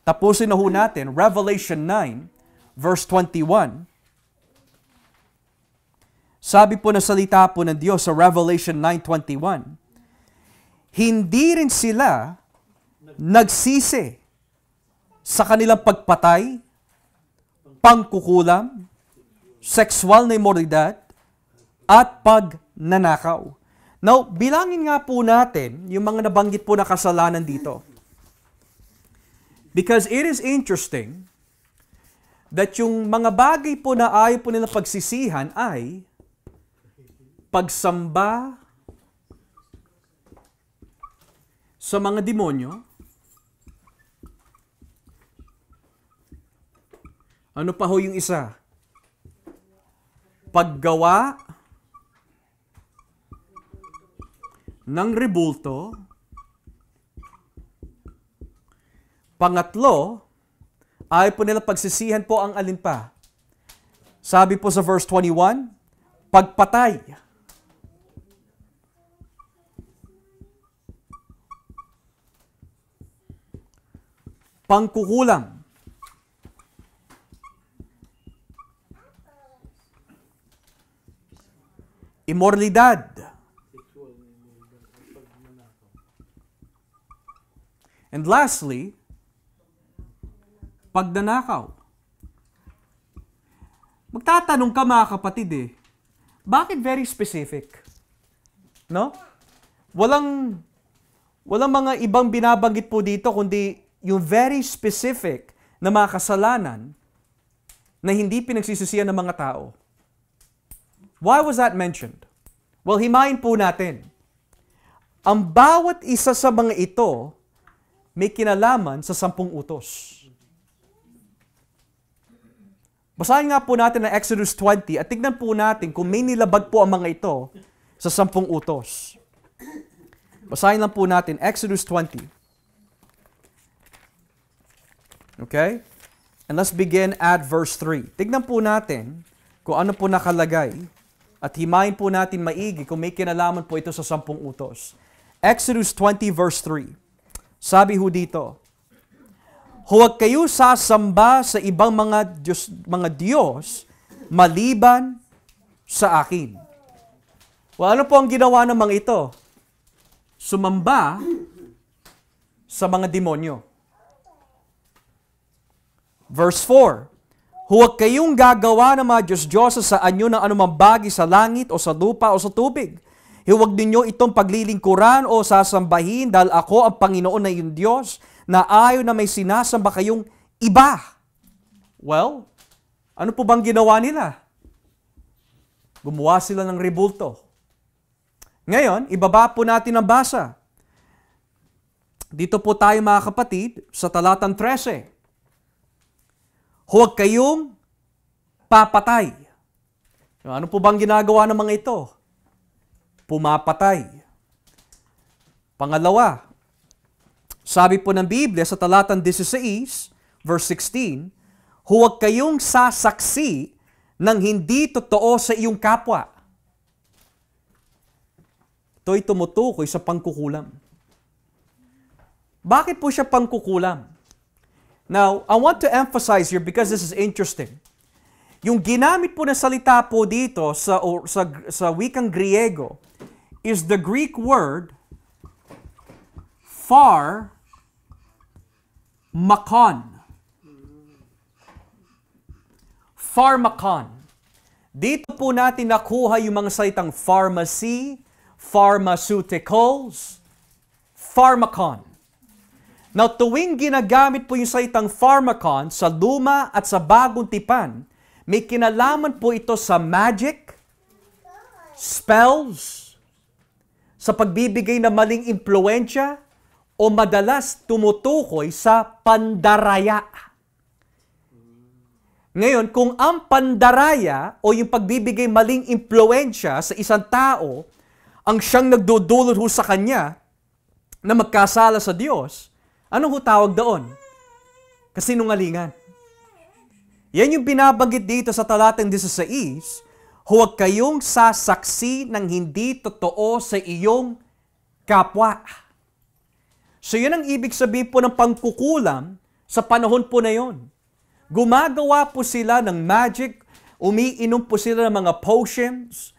tapusin na ho natin, Revelation 9, verse 21. Sabi po na salita po ng Diyos sa Revelation 9:21, hindi rin sila nagsisi sa kanilang pagpatay, pangkukulam, sexual na imoralidad, at pagnanakaw. Now, bilangin nga po natin yung mga nabanggit po na kasalanan dito. Because it is interesting that yung mga bagay po na ayaw po nila pagsisihan ay pagsamba sa mga demonyo. Ano pa ho yung isa? Paggawa ng rebulto. Pangatlo, ay po nila pagsisihan po ang alin pa. Sabi po sa verse 21, pagpatay. Pangkukulam. Imoralidad. And lastly, pagnanakaw. Magtatanong ka mga kapatid bakit very specific? No? Walang mga ibang binabanggit po dito kundi yung very specific na mga kasalanan na hindi pinagsisisihan ng mga tao. Why was that mentioned? Well, himayin po natin. Ang bawat isa sa mga ito may kinalaman sa 10 utos. Basahin nga po natin ang Exodus 20 at tignan po natin kung may nilabag po ang mga ito sa 10 utos. Basahin lang po natin Exodus 20. Okay? And let's begin at verse 3. Tignan po natin kung ano po nakalagay at himayin po natin maigi kung may kinalaman po ito sa 10 utos. Exodus 20 verse 3. Sabi ho dito, huwag kayo sasamba sa ibang mga Diyos maliban sa akin. Well, ano po ang ginawa ng mga ito? Sumamba sa mga demonyo. Verse 4, huwag kayong gagawa ng mga Diyos-Diyos sa anyo ng anumang bagay sa langit o sa lupa o sa tubig. Huwag ninyo itong paglilingkuran o sasambahin dahil ako ang Panginoon na iyong Diyos na ayaw na may sinasamba kayong iba. Well, ano po bang ginawa nila? Gumawa sila ng rebulto. Ngayon, ibaba po natin ang basa. Dito po tayo mga kapatid sa talatang 13. Huwag kayong papatay. Ano po bang ginagawa ng mga ito? Pumapatay. Pangalawa, sabi po ng Biblia sa talatang 16, verse 16, huwag kayong sasaksi ng hindi totoo sa iyong kapwa. Ito'y tumutukoy sa pangkukulam. Bakit po siya pangkukulam? Now, I want to emphasize here because this is interesting. Yung ginamit po na salita po dito sa wikang Griego is the Greek word pharmakon. Pharmakon. Dito po natin nakuha yung mga salitang pharmacy, pharmaceuticals, pharmacon. Now, tuwing ginagamit po yung salitang pharmacon sa luma at sa bagong tipan, may kinalaman po ito sa magic, spells, sa pagbibigay ng maling impluensya, o madalas tumutukoy sa pandaraya. Ngayon, kung ang pandaraya o yung pagbibigay maling impluensya sa isang tao, ang siyang nagdudulot ho sa kanya na magkasala sa Diyos, anong ho tawag doon? Kasinungalingan. Yan yung binabanggit dito sa talatang 16, huwag kayong sasaksi ng hindi totoo sa iyong kapwa. So yan ang ibig sabihin po ng pangkukulam sa panahon po na yon. Gumagawa po sila ng magic, umiinom po sila ng mga potions,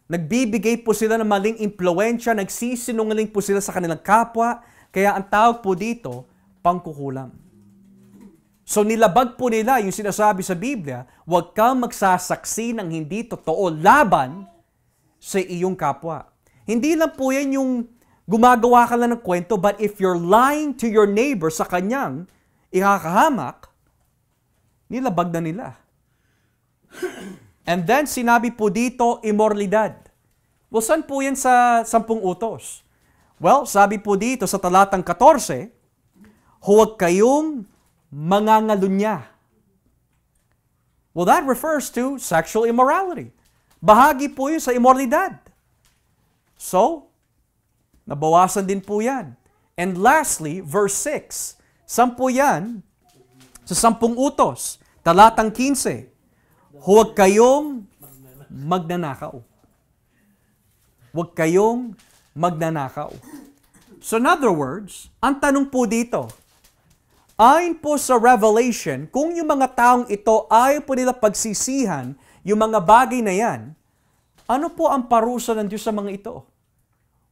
nagbibigay po sila ng maling impluensya, nagsisinungaling po sila sa kanilang kapwa, kaya ang tawag po dito, pangkukulam. So nilabag po nila yung sinasabi sa Biblia, huwag kang magsasaksi ng hindi totoo laban sa iyong kapwa. Hindi lang po yan yung gumagawa ka lang ng kwento, but if you're lying to your neighbor sa kanyang ikakahamak, nilabag na nila. And then, sinabi po dito, immoralidad. Well, saan po yan sa 10 utos? Well, sabi po dito sa talatang 14, huwag kayong mangangalunya. Well, that refers to sexual immorality. Bahagi po yun sa immoralidad. So, nabawasan din po yan. And lastly, verse 6. Saan po yan? Sa 10 utos, talatang 15, huwag kayong magnanakaw. Huwag kayong magnanakaw. So in other words, ang tanong po dito, ayon po sa Revelation, kung yung mga taong ito ayaw po nila pagsisihan yung mga bagay na yan, ano po ang parusa ng Diyos sa mga ito?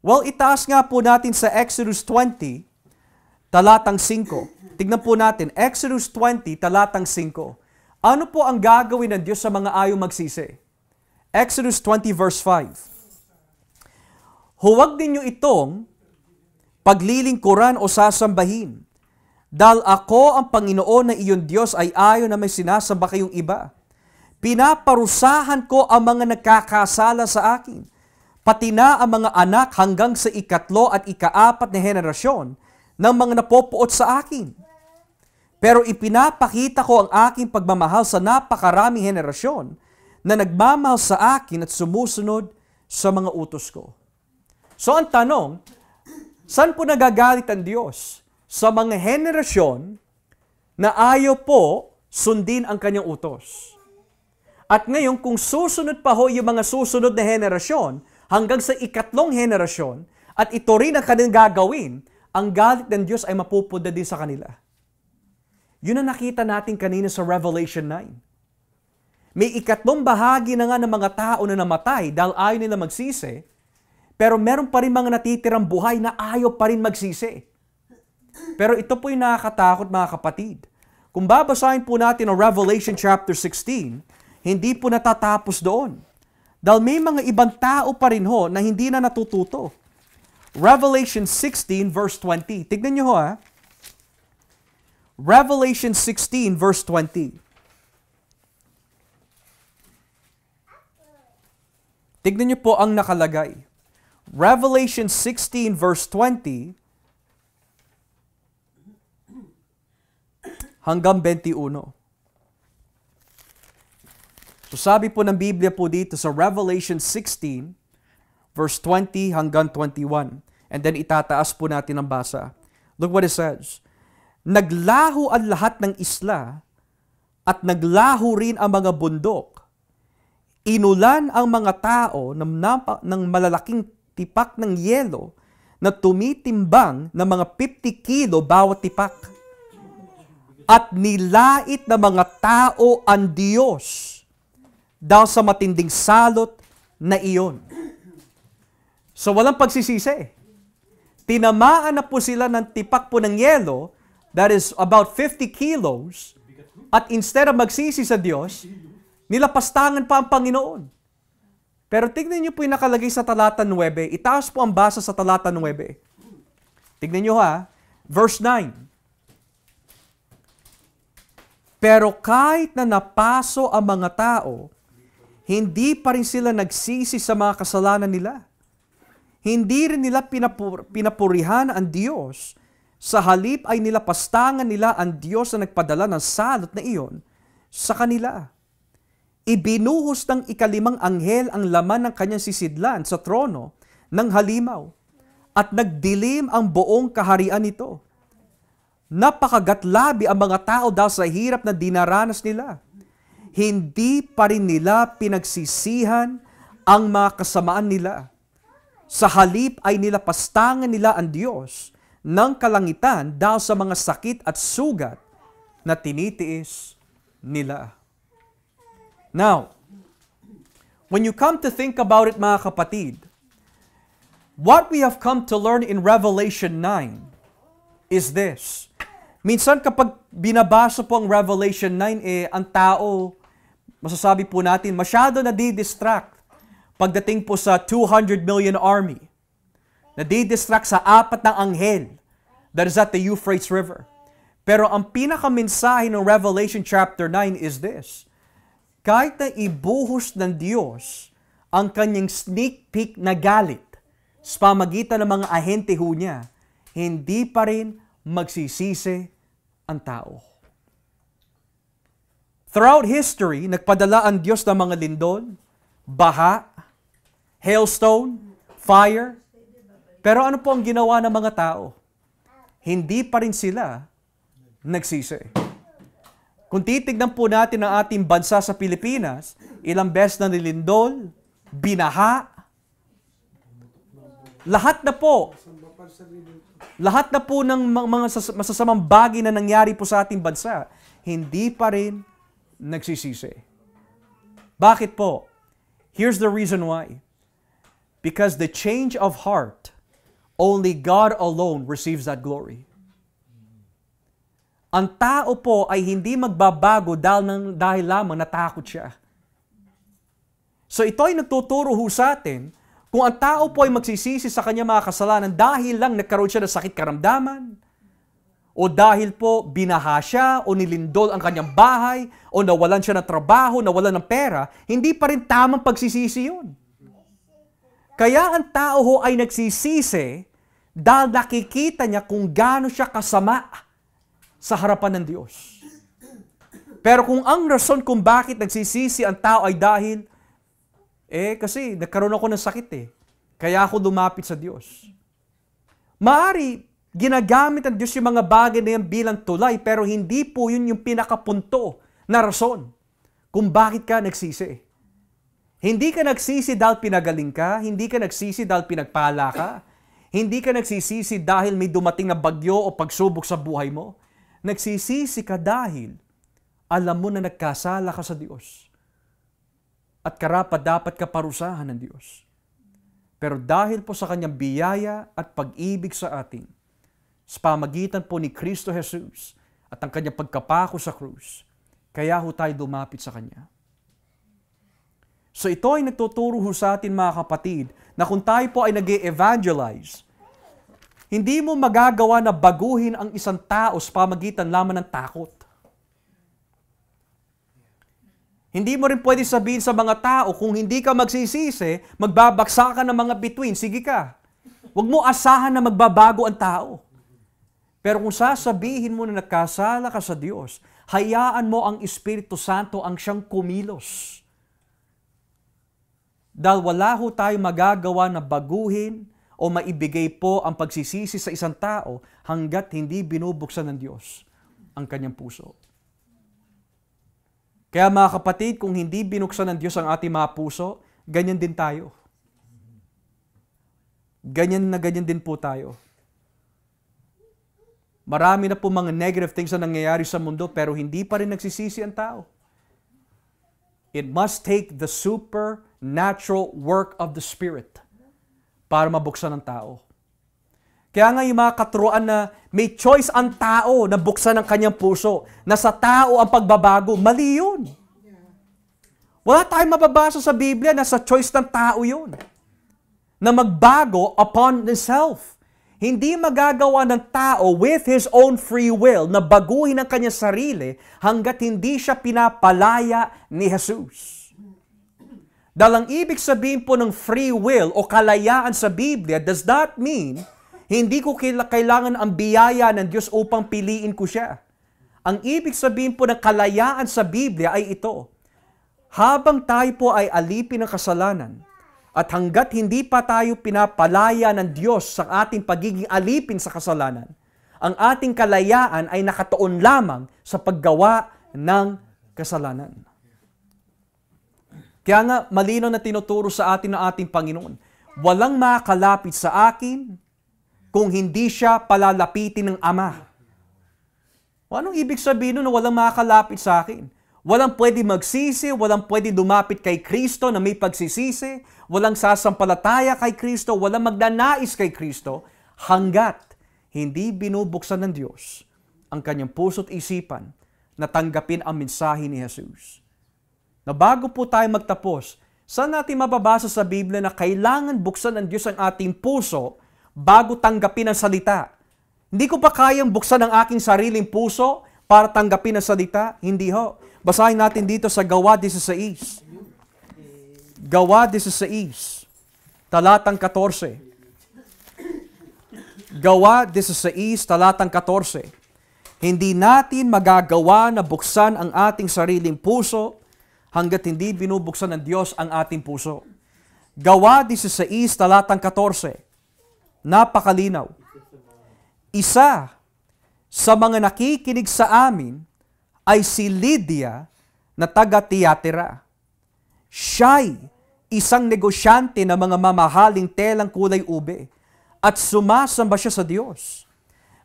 Well, itaas nga po natin sa Exodus 20, talatang 5. Tignan po natin, Exodus 20, talatang 5. Ano po ang gagawin ng Diyos sa mga ayaw magsisi? Exodus 20 verse 5. Huwag ninyo itong paglilingkuran o sasambahin, dahil ako ang Panginoon na iyong Diyos ay ayaw na may sinasamba kayong iba. Pinaparusahan ko ang mga nagkakasala sa akin, pati na ang mga anak hanggang sa 3 at 4 na henerasyon ng mga napopuot sa akin. Pero ipinapakita ko ang aking pagmamahal sa napakaraming henerasyon na nagmamahal sa akin at sumusunod sa mga utos ko. So ang tanong, saan po nagagalit ang Diyos? Sa mga henerasyon na ayaw po sundin ang kanyang utos. At ngayon, kung susunod pa ho yung mga susunod na henerasyon hanggang sa 3 henerasyon at ito rin ang kanilang gagawin, ang galit ng Diyos ay mapupunta din sa kanila. Yun ang nakita natin kanina sa Revelation 9. May 3 bahagi na nga ng mga tao na namatay dahil ayaw nila magsisi, pero meron pa rin mga natitirang buhay na ayaw pa rin magsisi. Pero ito po yung nakakatakot mga kapatid. Kung babasahin po natin ang Revelation chapter 16, hindi po natatapos doon. Dahil may mga ibang tao pa rin ho na hindi na natututo. Revelation 16 verse 20. Tignan nyo ho ha. Revelation 16 verse 20. Tignan nyo po ang nakalagay. Revelation 16 verse 20 hanggang 21. So sabi po ng Biblia po dito sa Revelation 16 verse 20 hanggang 21. And then itataas po natin ang basa. Look what it says. Naglaho ang lahat ng isla at naglaho rin ang mga bundok. Inulan ang mga tao ng malalaking tipak ng yelo na tumitimbang ng mga 50 kilo bawat tipak. At nilait ng mga tao ang Diyos dahil sa matinding salot na iyon. So walang pagsisisi. Tinamaan na po sila ng tipak po ng yelo, that is about 50 kilos, at instead of magsisi sa Diyos, Nilapastangan pa ang Panginoon. Pero tignan niyo po yung nakalagay sa talata 9. Itaas po ang basa sa talata 9. Tignan niyo ha. Verse 9. Pero kahit na napaso ang mga tao, hindi pa rin sila nagsisi sa mga kasalanan nila. Hindi rin nila pinapurihan ang Diyos. Sa halip ay nilapastangan nila ang Diyos na nagpadala ng salot na iyon sa kanila. Ibinuhos ng ikalimang anghel ang laman ng kanyang sisidlan sa trono ng halimaw at nagdilim ang buong kaharian nito. Napakagatlabi ang mga tao dahil sa hirap na dinaranas nila. Hindi pa rin nila pinagsisihan ang mga kasamaan nila. Sa halip ay nilapastangan nila ang Diyos ng kalangitan dahil sa mga sakit at sugat na tinitiis nila. Now, when you come to think about it mga kapatid, what we have come to learn in Revelation 9 is this. Minsan kapag binabasa po ang Revelation 9, ang tao, masasabi po natin, masyado nadidistract pagdating po sa 200 million army. Nadidistract sa 4 ng anghel that is at the Euphrates River. Pero ang pinakamensahe ng Revelation chapter 9 is this. Kahit na ibuhos ng Diyos ang kanyang sneak peek na galit sa pamagitan ng mga ahente ho niya, hindi pa rin magsisisi ang tao. Throughout history, nagpadala ang Diyos ng mga lindol, baha, hailstone, fire. Pero ano po ang ginawa ng mga tao? Hindi pa rin sila nagsisi. Kung titignan po natin ang ating bansa sa Pilipinas, ilang beses na nilindol, binaha, lahat na po ng mga masasamang bagay na nangyari po sa ating bansa, hindi pa rin nagsisisi. Bakit po? Here's the reason why. Because the change of heart, only God alone receives that glory. Ang tao po ay hindi magbabago dahil lamang natakot siya. So ito ay nagtuturo ho sa atin, kung ang tao po ay magsisisi sa kanyang mga kasalanan dahil lang nagkaroon siya ng sakit karamdaman, o dahil po binaha siya, o nilindol ang kanyang bahay, o nawalan siya ng trabaho, nawalan ng pera, hindi pa rin tamang pagsisisi yun. Kaya ang tao ho ay nagsisisi dahil nakikita niya kung gaano siya kasama sa harapan ng Diyos. Pero kung ang rason kung bakit nagsisisi ang tao ay dahil, kasi nagkaroon ako ng sakit kaya ako lumapit sa Diyos. Maari, ginagamit ng Diyos yung mga bagay na yan bilang tulay, pero hindi po yun yung pinakapunto na rason kung bakit ka nagsisi. Hindi ka nagsisi dahil pinagaling ka, hindi ka nagsisi dahil pinagpala ka, hindi ka nagsisisi dahil may dumating na bagyo o pagsubok sa buhay mo. Nagsisisi ka dahil alam mo na nagkasala ka sa Diyos at karapat-dapat ka parusahan ng Diyos. Pero dahil po sa kanyang biyaya at pag-ibig sa atin, sa pamagitan po ni Kristo Jesus at ang kanyang pagkapako sa krus, kaya ho tayo lumapit sa Kanya. So ito ay nagtuturo ho sa atin mga kapatid, na kung tayo po ay nag-evangelize, hindi mo magagawa na baguhin ang isang tao sa pamagitan lamang ng takot. Hindi mo rin pwede sabihin sa mga tao, kung hindi ka magsisisi, magbabaksa ka ng mga bituin, sige ka. Huwag mo asahan na magbabago ang tao. Pero kung sasabihin mo na nagkasala ka sa Diyos, hayaan mo ang Espiritu Santo ang siyang kumilos. Dahil wala ho tayo magagawa na baguhin o maibigay po ang pagsisisi sa isang tao hanggat hindi binubuksan ng Diyos ang kanyang puso. Kaya mga kapatid, kung hindi binuksan ng Diyos ang ating mga puso, ganyan din tayo. Ganyan din po tayo. Marami na po mga negative things na nangyayari sa mundo pero hindi pa rin nagsisisi ang tao. It must take the supernatural work of the Spirit para mabuksan ang tao. Kaya nga yung mga katuruan na may choice ang tao na buksan ang kanyang puso, na sa tao ang pagbabago, mali yun. Wala tayong mababasa sa Biblia na sa choice ng tao yun. Na magbago upon himself. Hindi magagawa ng tao with his own free will na baguhin ang kanyang sarili hanggat hindi siya pinapalaya ni Jesus. Dahil ang ibig sabihin po ng free will o kalayaan sa Biblia does not mean hindi ko kailangan ang biyaya ng Diyos upang piliin ko siya. Ang ibig sabihin po ng kalayaan sa Biblia ay ito. Habang tayo po ay alipin ng kasalanan, at hanggat hindi pa tayo pinapalaya ng Diyos sa ating pagiging alipin sa kasalanan, ang ating kalayaan ay nakatuon lamang sa paggawa ng kasalanan. Kaya nga, malinaw na tinuturo sa atin ng ating Panginoon, walang makakalapit sa akin kung hindi siya palalapitin ng Ama. Anong ibig sabihin nun na walang makakalapit sa akin? Walang pwede magsisi, walang pwede lumapit kay Kristo na may pagsisisi, walang sasampalataya kay Kristo, walang magnanais kay Kristo, hanggat hindi binubuksan ng Diyos ang kanyang puso't isipan na tanggapin ang mensahe ni Jesus. Na bago po tayo magtapos, saan natin mababasa sa Biblia na kailangan buksan ng Diyos ang ating puso bago tanggapin ang salita? Hindi ko pa kayang buksan ang aking sariling puso para tanggapin ang salita? Hindi ho. Basahin natin dito sa Gawa 16. Gawa 16, talatang 14. Gawa 16, talatang 14. Hindi natin magagawa na buksan ang ating sariling puso hanggat hindi binubuksan ng Diyos ang ating puso. Gawa 16, talatang 14. Napakalinaw. Isa sa mga nakikinig sa amin ay si Lydia na taga-Tiatira. Siya'y isang negosyante ng mga mamahaling telang kulay ube at sumasamba siya sa Diyos.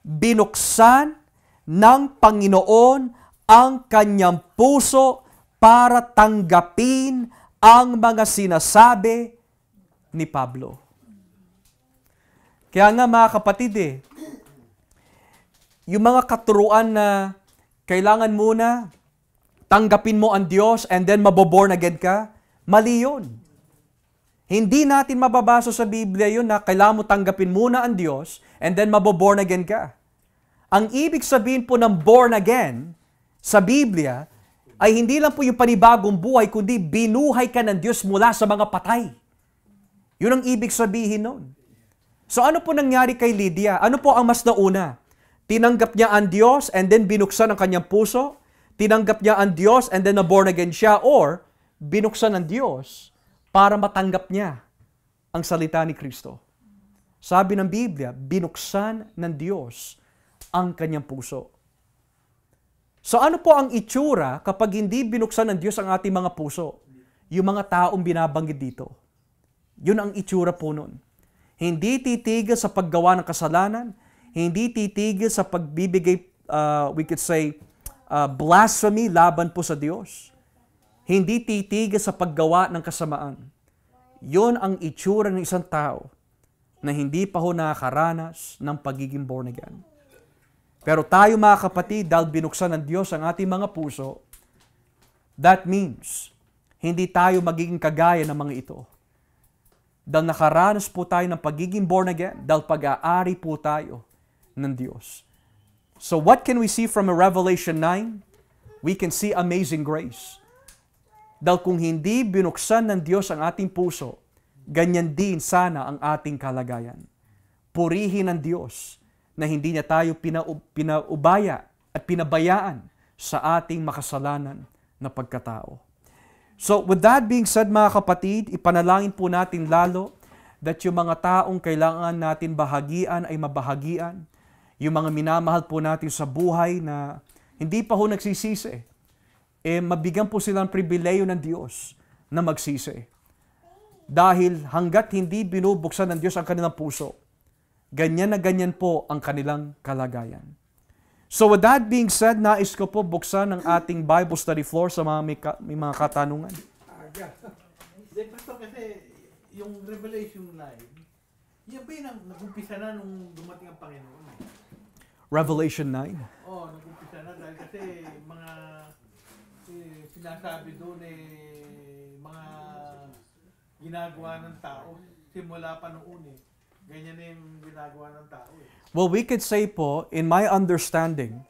Binuksan ng Panginoon ang kanyang puso para tanggapin ang mga sinasabi ni Pablo. Kaya nga mga kapatid yung mga katuruan na kailangan muna tanggapin mo ang Diyos and then maboborn again ka, mali yun. Hindi natin mababasa sa Biblia yun na kailangan mo tanggapin muna ang Diyos and then maboborn again ka. Ang ibig sabihin po ng born again sa Biblia ay hindi lang po yung panibagong buhay, kundi binuhay ka ng Diyos mula sa mga patay. Yun ang ibig sabihin nun. So ano po nangyari kay Lydia? Ano po ang mas nauna? Tinanggap niya ang Diyos and then binuksan ang kanyang puso? Tinanggap niya ang Diyos and then na-born again siya? Or binuksan ng Diyos para matanggap niya ang salita ni Kristo? Sabi ng Biblia, binuksan ng Diyos ang kanyang puso. So ano po ang itsura kapag hindi binuksan ng Diyos ang ating mga puso? Yung mga taong binabanggit dito. Yun ang itsura po nun. Hindi titigil sa paggawa ng kasalanan, hindi titigil sa pagbibigay, we could say, blasphemy laban po sa Diyos. Hindi titigil sa paggawa ng kasamaan. Yun ang itsura ng isang tao na hindi pa ho nakakaranas ng pagiging born again. Pero tayo mga kapatid, dahil binuksan ng Diyos ang ating mga puso, that means hindi tayo magiging kagaya ng mga ito. Dahil nakaranas po tayo ng pagiging born again, dahil pag-aari po tayo ng Diyos. So what can we see from Revelation 9? We can see amazing grace. Dahil kung hindi binuksan ng Diyos ang ating puso, ganyan din sana ang ating kalagayan. Purihin ng Diyos na hindi niya tayo pinaubaya at pinabayaan sa ating makasalanan na pagkatao. So with that being said mga kapatid, ipanalangin po natin lalo that yung mga taong kailangan natin bahagian ay mabahagian. Yung mga minamahal po natin sa buhay na hindi pa ho nagsisisi, mabigyan po silang pribileyo ng Diyos na magsisi. Dahil hanggat hindi binubuksan ng Diyos ang kanilang puso, ganyan na ganyan po ang kanilang kalagayan. So with that being said, nais ko po buksan ang ating Bible study floor sa mga may mga katanungan. Pastor, kasi yung Revelation 9, yan ba yung nag-umpisa na nung dumating ang Panginoon? Revelation 9? Oo, nag-umpisa na dahil kasi mga sinasabi doon mga ginagawa ng tao. Simula pa noon Ganyan na yung ginagawa ng tao Well, we could say po, in my understanding,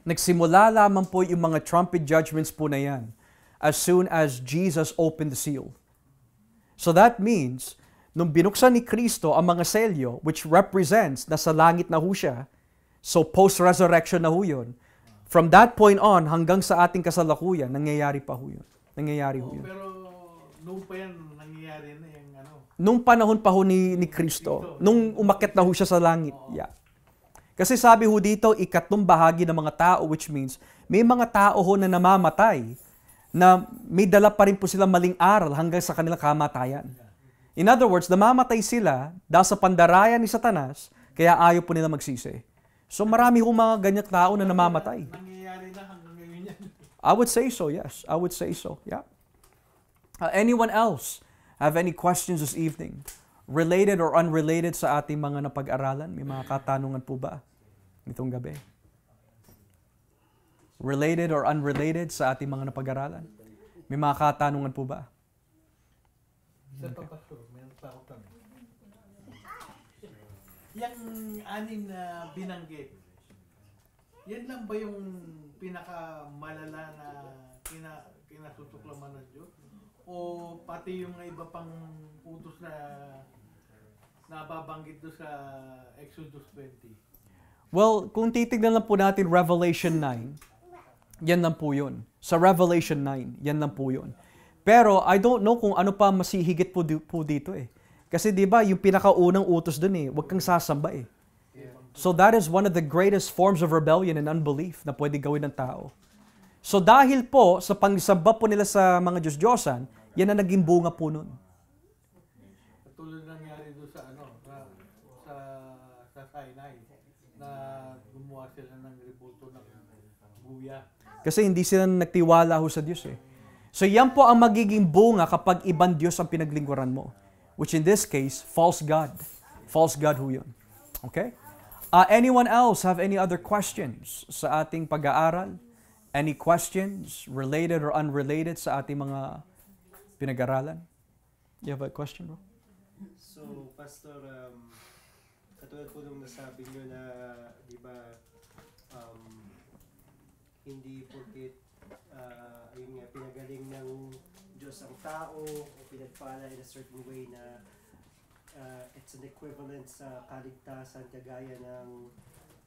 nagsimula lamang po yung mga trumpet judgments po na yan as soon as Jesus opened the seal. So that means, nung binuksan ni Kristo ang mga selyo, which represents na sa langit na ho siya, so post-resurrection na ho yun, from that point on, hanggang sa ating kasalukuyan, nangyayari pa ho yun. Nangyayari ho yun. Pero noon pa yan, nangyayari na yung Nung panahon pa ho ni Kristo, nung umakyat na ho siya sa langit. Yeah. Kasi sabi ho dito, ikatlong bahagi ng mga tao, which means, may mga tao ho na namamatay, na may dala pa rin po silang maling aral hanggang sa kanilang kamatayan. In other words, namamatay sila dahil sa pandarayan ni Satanas, kaya ayaw po nila magsisi. So marami ho mga ganyang tao na namamatay. Nangyayari na hanggang ngayon yan. I would say so, yes. I would say so, yeah. Anyone else have any questions this evening? Related or unrelated sa ating mga napag-aralan? May mga katanungan po ba nitong gabi? Related or unrelated sa ating mga napag-aralan? May mga katanungan po ba? Sa Pastor, meron pa ako tanong. Yung anim na binanggit, yan lang ba yung pinakamalala na kinasutuklaman ng Diyos? O pati yung iba pang utos na nababanggit doon sa Exodus 20? Well, kung titignan lang po natin Revelation 9, yan lang po yun. Sa Revelation 9, yan lang po yun. Pero I don't know kung ano pa masihigit po dito Kasi di ba yung pinakaunang utos doon huwag kang sasamba So that is one of the greatest forms of rebellion and unbelief na pwede gawin ng tao. So dahil po sa pangsamba po nila sa mga Diyos-Diyosan, yan ang naging bunga po nun. Tulad nangyari doon sa Sinai na gumawa sila ng rebulto ng buya. Kasi hindi sila nagtiwala ho sa Diyos So yan po ang magiging bunga kapag ibang Diyos ang pinaglingkuran mo. Which in this case, false God. False God ho yun. Okay? Anyone else have any other questions sa ating pag-aaral? Any questions related or unrelated sa ating mga pinag-aralan? You have a question, bro? So, Pastor, katulad po nung nasabi nyo na, di ba, hindi porket ayun nga, pinagaling ng Diyos ang tao o pinagpala in a certain way na it's an equivalent sa kaligtasan kagaya ng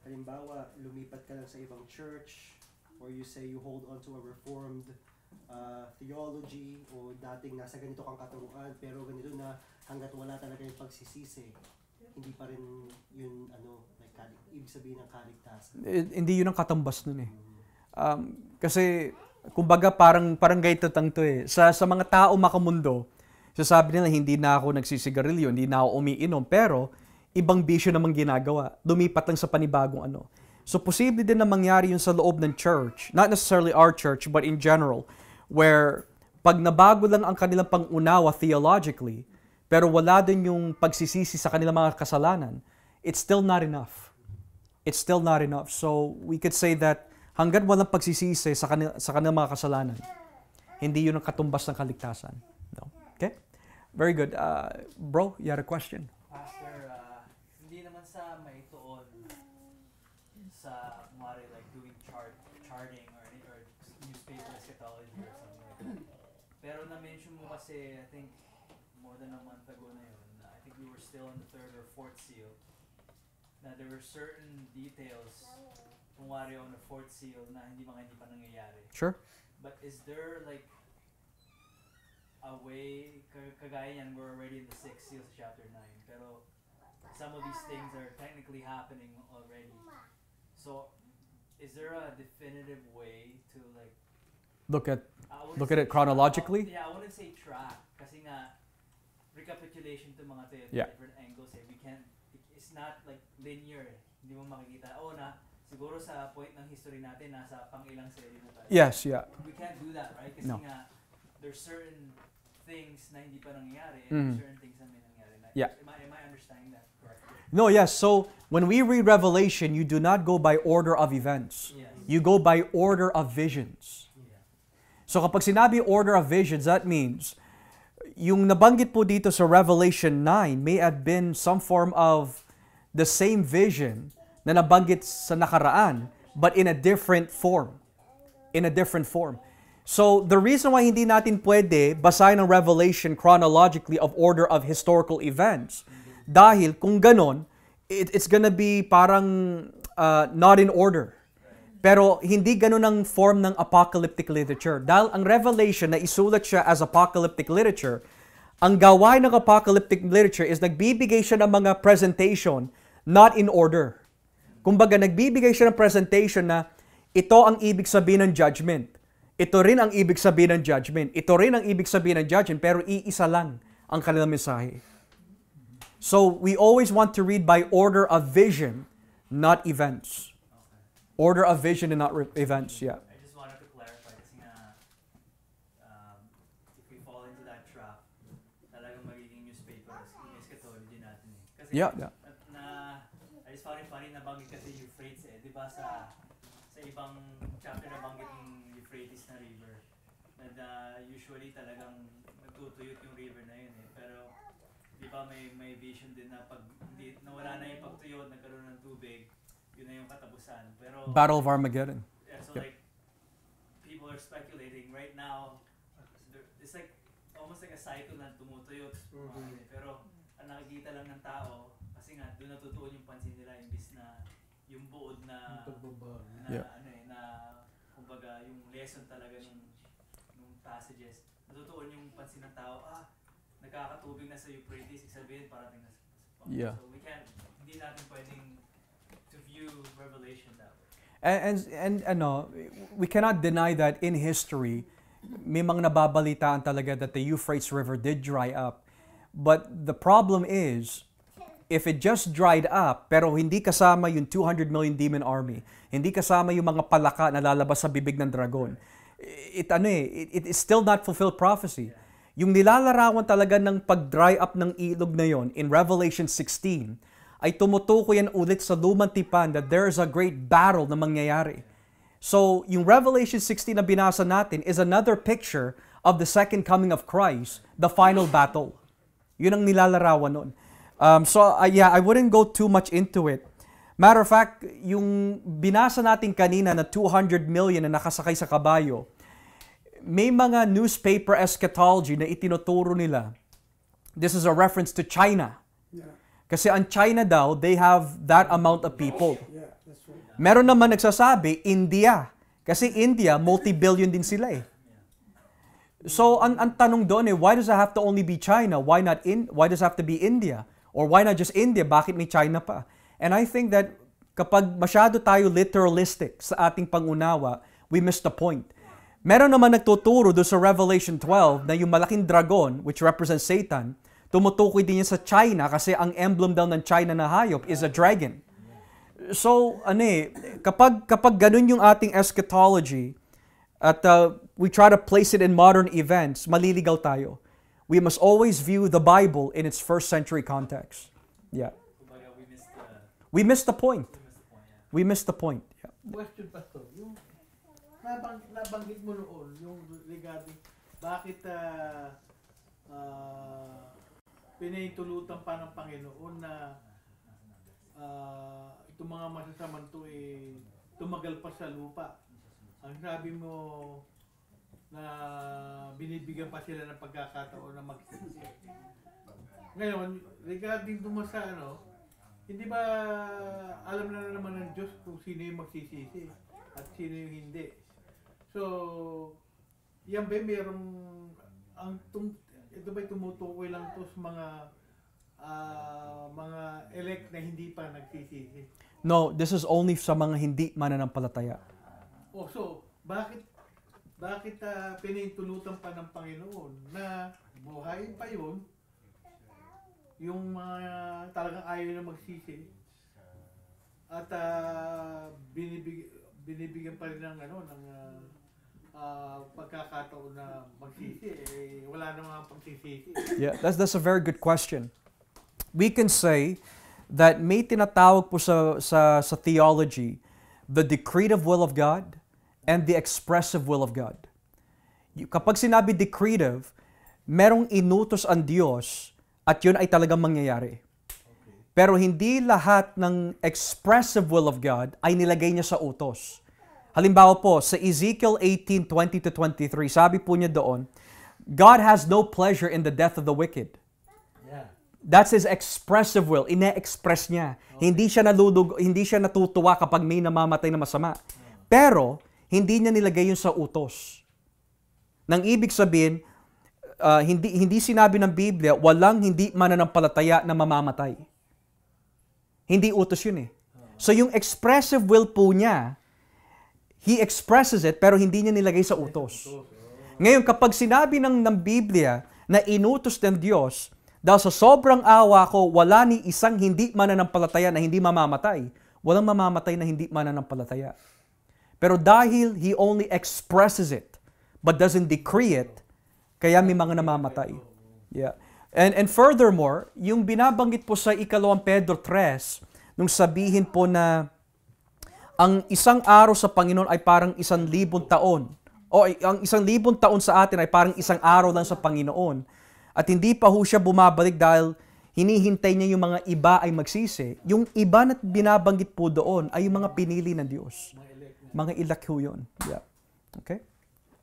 halimbawa, lumipat ka lang sa ibang church or you say you hold on to a reformed theology o dating nasa ganito kang katuruan pero ganito na hanggat wala talaga yung pagsisisi hindi pa rin yun ibig sabihin ng kaligtasan. Hindi yun ang katambas nun kasi kumbaga parang ganito tang to sa mga tao makamundo sasabi nila hindi na ako nagsisigarilyo, hindi na ako umiinom pero ibang bisyo namang ginagawa lumipat lang sa panibagong So, posible din na mangyari yun sa loob ng church. Not necessarily our church, but in general. Where, pag nabago lang ang kanilang pangunawa theologically, pero wala din yung pagsisisi sa kanilang mga kasalanan, it's still not enough. It's still not enough. So, we could say that hanggang walang pagsisisi sa kanilang mga kasalanan, hindi yun ang katumbas ng kaligtasan. No? Okay? Very good. Bro, you had a question? Pastor, hindi naman sa maituon sa like doing charting or newspaper eschatology or something. Pero na-mention mo kasi I think more than a month ago na yun, I think we were still in the third or fourth seal, na there were certain details kunwari on the fourth seal na hindi pa nangyayari. Sure. But is there like a way, kagaya yan, we're already in the sixth seal sa chapter 9, pero some of these things are technically happening already. So, is there a definitive way to like Look at it chronologically? I wouldn't say track, kasi nga recapitulation to mga to different angles. We can't, it's not like linear. Hindi mo makikita. Siguro sa point ng history natin, nasa pang-ilang series na tayo. Yes, yeah. We can't do that, right? Kasi No. nga, there's certain things na hindi pa nangyayari and certain things na may nangyayari na. Yeah. Am I understanding that correctly? No, yes. So, when we read Revelation, you do not go by order of events. Yes. You go by order of visions. Yeah. So kapag sinabi order of visions, that means yung nabanggit po dito sa Revelation 9 may have been some form of the same vision na nabanggit sa nakaraan, but in a different form. In a different form. So, the reason why hindi natin pwede basahin ang Revelation chronologically of order of historical events, dahil kung ganon, it's gonna be parang not in order. Pero hindi ganon ang form ng apocalyptic literature. Dahil ang Revelation na isulat siya as apocalyptic literature, ang gawain ng apocalyptic literature is nagbibigay siya ng mga presentation not in order. Kumbaga, nagbibigay siya ng presentation na ito ang ibig sabihin ng judgment. Ito rin ang ibig sabihin ng judgment. Ito rin ang ibig sabihin ng judgment, pero iisa lang ang kanilang mensahe. So, we always want to read by order of vision, not events. Order of vision and not events, yeah. I just wanted to clarify kasi nga, if we fall into that trap, talagang magiging newspaper yung eschatology natin eh. Kasi Yeah. I just found it funny na banggit kasi Euphrates eh. Di ba sa ibang chapter na banggit yung Euphrates na river, na usually talagang nagtutuyot yung river na yun eh. Pero di ba may vision din na pag nawala na yung pagtuyot, nagkaroon ng tubig, yun na yung katapusan. Pero Battle of Armageddon. yeah, so like people are speculating right now. It's like almost like a cycle na tumutuyot. Pero ang nakikita lang ng tao kasi nga doon natutuon yung pansin nila imbis na yung buod na Yeah. na kumbaga yung lesson talaga nung passages. Natutuon yung pansin ng tao, nagkakatubig na sa Euphrates, sabihin parating na sa Yeah. So hindi natin pwedeng to view Revelation that way. And we cannot deny that in history, may mga nababalitaan talaga that the Euphrates River did dry up. But the problem is, if it just dried up, pero hindi kasama yung 200 million demon army, hindi kasama yung mga palaka na lalabas sa bibig ng dragon, it is still not fulfilled prophecy. Yung nilalarawan talaga ng pag-dry up ng ilog na yon in Revelation 16, ay tumutukoy yan ulit sa lumang tipan that there is a great battle na mangyayari. So, yung Revelation 16 na binasa natin is another picture of the second coming of Christ, the final battle. Yun ang nilalarawan nun. I wouldn't go too much into it. Matter of fact, yung binasa natin kanina na 200 million na nakasakay sa kabayo, may mga newspaper eschatology na itinuturo nila. This is a reference to China. Yeah. Kasi ang China daw, they have that amount of people. Yeah, that's right. Meron naman nagsasabi, India. Kasi India, multi-billion din sila eh. So, ang tanong doon why does it have to only be China? Why does it have to be India? Or why not just India? Bakit may China pa? And I think that kapag masyado tayo literalistic sa ating pangunawa, we miss the point. Meron naman nagtuturo doon sa Revelation 12 na yung malaking dragon, which represents Satan, tumutukoy din yan sa China kasi ang emblem daw ng China na hayop is a dragon. So, kapag ganun yung ating eschatology at we try to place it in modern events, maliligaw tayo. We must always view the Bible in its first century context. Yeah. Kumbaga, We missed the point. yeah. We missed the point. Yeah. Question, Pastor. Yung nabanggit mo noon, yung regarding bakit pinahintulutan pa ng Panginoon na itong mga masasamang to tumagal pa sa lupa. Ang sabi mo na binibigyan pa sila ng pagkakataon na magsisi. Ngayon, regarding dumasa hindi ba alam na naman ng Diyos kung sino yung magsisisi at sino yung hindi. So, yan ba merong ito ba tumutukoy lang to sa mga elect na hindi pa nagsisisi? No, this is only sa mga hindi mananampalataya. So, bakit pinahintulutan pa ng Panginoon na buhayin pa yun yung mga talagang ayaw na magsisi at binibigyan pa rin ng pagkakataon na magsisi, wala namang pagsisisi. Yeah, that's a very good question. We can say that may tinatawag po sa theology the decretive will of God and the expressive will of God. Kapag sinabi decretive, merong inutos ang Diyos at yun ay talagang mangyayari. Pero hindi lahat ng expressive will of God ay nilagay niya sa utos. Halimbawa po, sa Ezekiel 18:20-23, sabi po niya doon, God has no pleasure in the death of the wicked. Yeah. That's His expressive will. Ine-express niya. Hindi siya natutuwa kapag may namamatay na masama. Pero, hindi niya nilagay yun sa utos. Nang ibig sabihin, hindi sinabi ng Biblia, walang hindi mananampalataya na mamamatay. Hindi utos yun eh. So yung expressive will po niya, He expresses it pero hindi niya nilagay sa utos. Ngayon, kapag sinabi ng Biblia na inutos ng Diyos, dahil sa sobrang awa ko, wala ni isang hindi mananampalataya na hindi mamamatay. Walang mamamatay na hindi mananampalataya. Pero dahil He only expresses it, but doesn't decree it, kaya may mga namamatay. Yeah. And furthermore, yung binabanggit po sa 2 Pedro 3, nung sabihin po na ang isang araw sa Panginoon ay parang 1,000 taon. O ang 1,000 taon sa atin ay parang isang araw lang sa Panginoon. At hindi pa ho siya bumabalik dahil hinihintay niya yung mga iba ay magsisi. Yung iba na binabanggit po doon ay yung mga pinili ng Diyos. Mga elect ho yun. Yeah. Okay?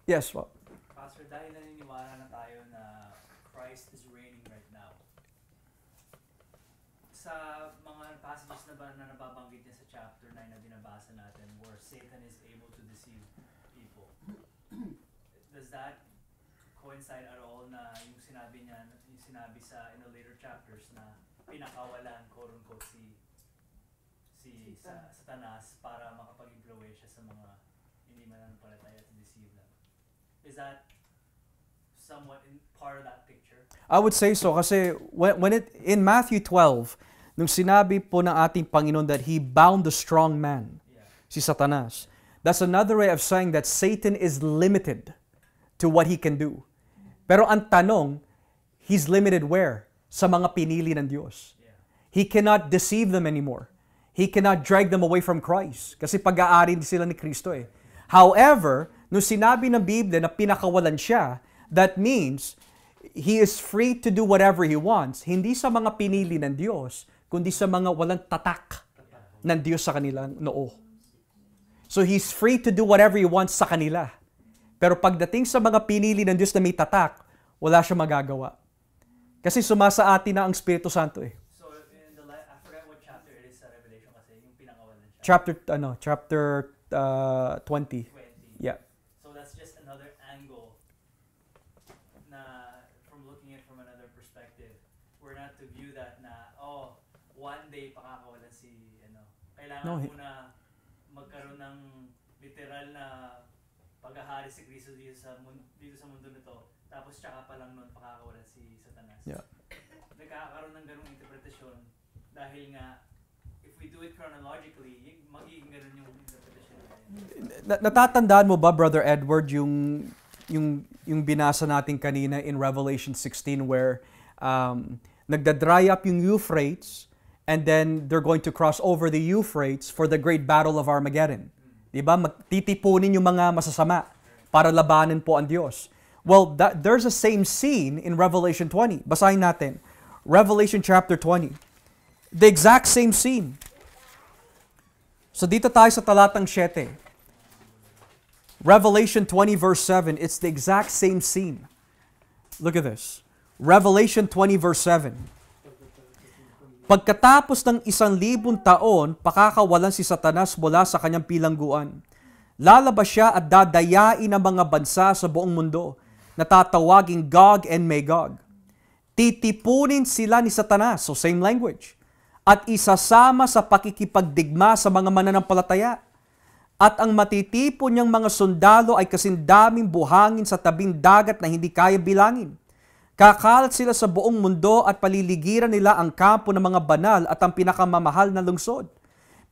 Yes, well. Pastor, dahil naniniwala na tayo na Christ is reigning right now, sa mga passages na nababanggit niya sa chapter 9 na binabasa natin where Satan is able to deceive people, does that coincide at all na yung sinabi niya, yung sinabi sa in the later chapters na pinakawalan quote-unquote si Satanas para makapag-impluwensya sa mga hindi mananampalataya to deceive them? Is that somewhat part of that picture? I would say so kasi when in Matthew 12, nung sinabi po ng ating Panginoon that He bound the strong man, si Satanas, that's another way of saying that Satan is limited to what he can do. Pero ang tanong, he's limited where? Sa mga pinili ng Diyos. He cannot deceive them anymore. He cannot drag them away from Christ. Kasi pag-aari sila ni Kristo eh. However, nung sinabi ng Biblia na pinakawalan siya, that means he is free to do whatever he wants. Hindi sa mga pinili ng Diyos, kundi sa mga walang tatak ng Diyos sa kanilang noo. So he's free to do whatever he wants sa kanila. Pero pagdating sa mga pinili ng Diyos na may tatak, wala siya magagawa. Kasi sumasa atin na ang Espiritu Santo eh. So in the I forgot what chapter it is sa Revelation kasi yung pinakawalan siya. Chapter 20. Yeah. So that's just another angle na from looking at it from another perspective. We're not to view that na one day pakakawalan si kailangan No, muna magkaroon ng literal na paghahari si Kristo dito sa mundo nito. Tapos tsaka pa lang nun pakakawalan si Satanas. Yeah. Nagkakaroon ng ganung interpretasyon dahil nga if we do it chronologically, magiging ganun yung interpretation. Natatandaan mo ba, Brother Edward, yung binasa natin kanina in Revelation 16 where nagda-dry up yung Euphrates and then they're going to cross over the Euphrates for the great battle of Armageddon. Diba? Magtitipunin yung mga masasama para labanan po ang Diyos. Well, there's a same scene in Revelation 20. Basahin natin. Revelation chapter 20. The exact same scene. So dito tayo sa talatang 7. Revelation 20 verse 7, it's the exact same scene. Look at this. Revelation 20 verse 7. Pagkatapos ng 1,000 taon, pakakawalan si Satanas mula sa kanyang pilangguan. Lalabas siya at dadayain ang mga bansa sa buong mundo, na tatawaging Gog and Magog. Titipunin sila ni Satanas, so same language, at isasama sa pakikipagdigma sa mga mananampalataya. At ang matitipon niyang mga sundalo ay kasindaming buhangin sa tabing dagat na hindi kaya bilangin. Kakalat sila sa buong mundo at paliligiran nila ang kampo ng mga banal at ang pinakamamahal na lungsod.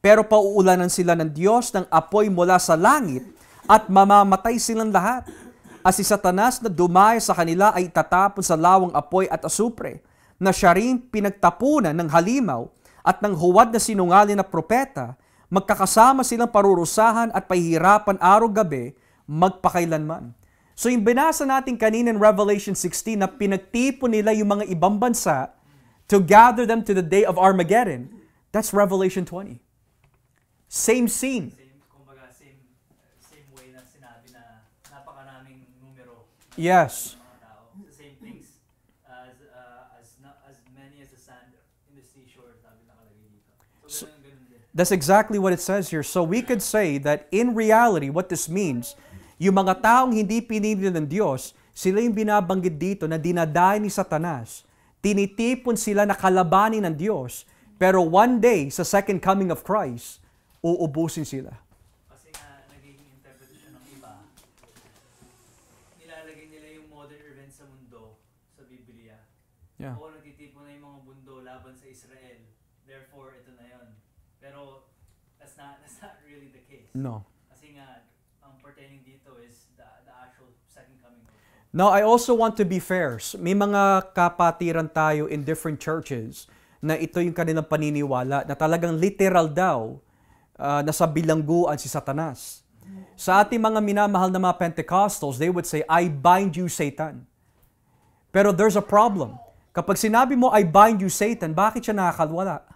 Pero pauulanan sila ng Diyos ng apoy mula sa langit at mamamatay silang lahat. At si Satanas na dumaya sa kanila ay itatapon sa lawang apoy at asupre, na siya rin pinagtapunan ng halimaw at ng huwad na sinungaling na propeta. Magkakasama silang parurusahan at pahihirapan araw-gabi magpakailanman. So yung binasa natin kanina in Revelation 16 na pinagtipon nila yung mga ibang bansa to gather them to the day of Armageddon, that's Revelation 20. Same scene. Kumbaga, same way na sinabi na napakaraming numero Yes. ng mga tao. The same things as many as the sand in the seashore, sabi nakalagay dito. So, ganun din. That's exactly what it says here. So we could say that in reality, what this means, yung mga taong hindi pinili ng Diyos, sila yung binabanggit dito na dinadayo ni Satanas. Tinitipon sila na kalabanin ng Diyos. Pero one day, sa second coming of Christ, uubusin sila. Kasi nga, nagiging interpretation ng iba, nilalagay nila yung modern events sa mundo, sa Biblia. Yeah. Oo, nagtitipon na yung mga mundo laban sa Israel. Therefore, ito na yon. Pero, that's not really the case. No. Kasi nga, ang pertaining dito is the actual second coming of God. Now, I also want to be fair. May mga kapatiran tayo in different churches na ito yung kanilang paniniwala na talagang literal daw nasa bilangguan si Satanas. Sa ating mga minamahal na mga Pentecostals, they would say, I bind you, Satan. Pero there's a problem. Kapag sinabi mo, I bind you, Satan, bakit siya nakakalwala?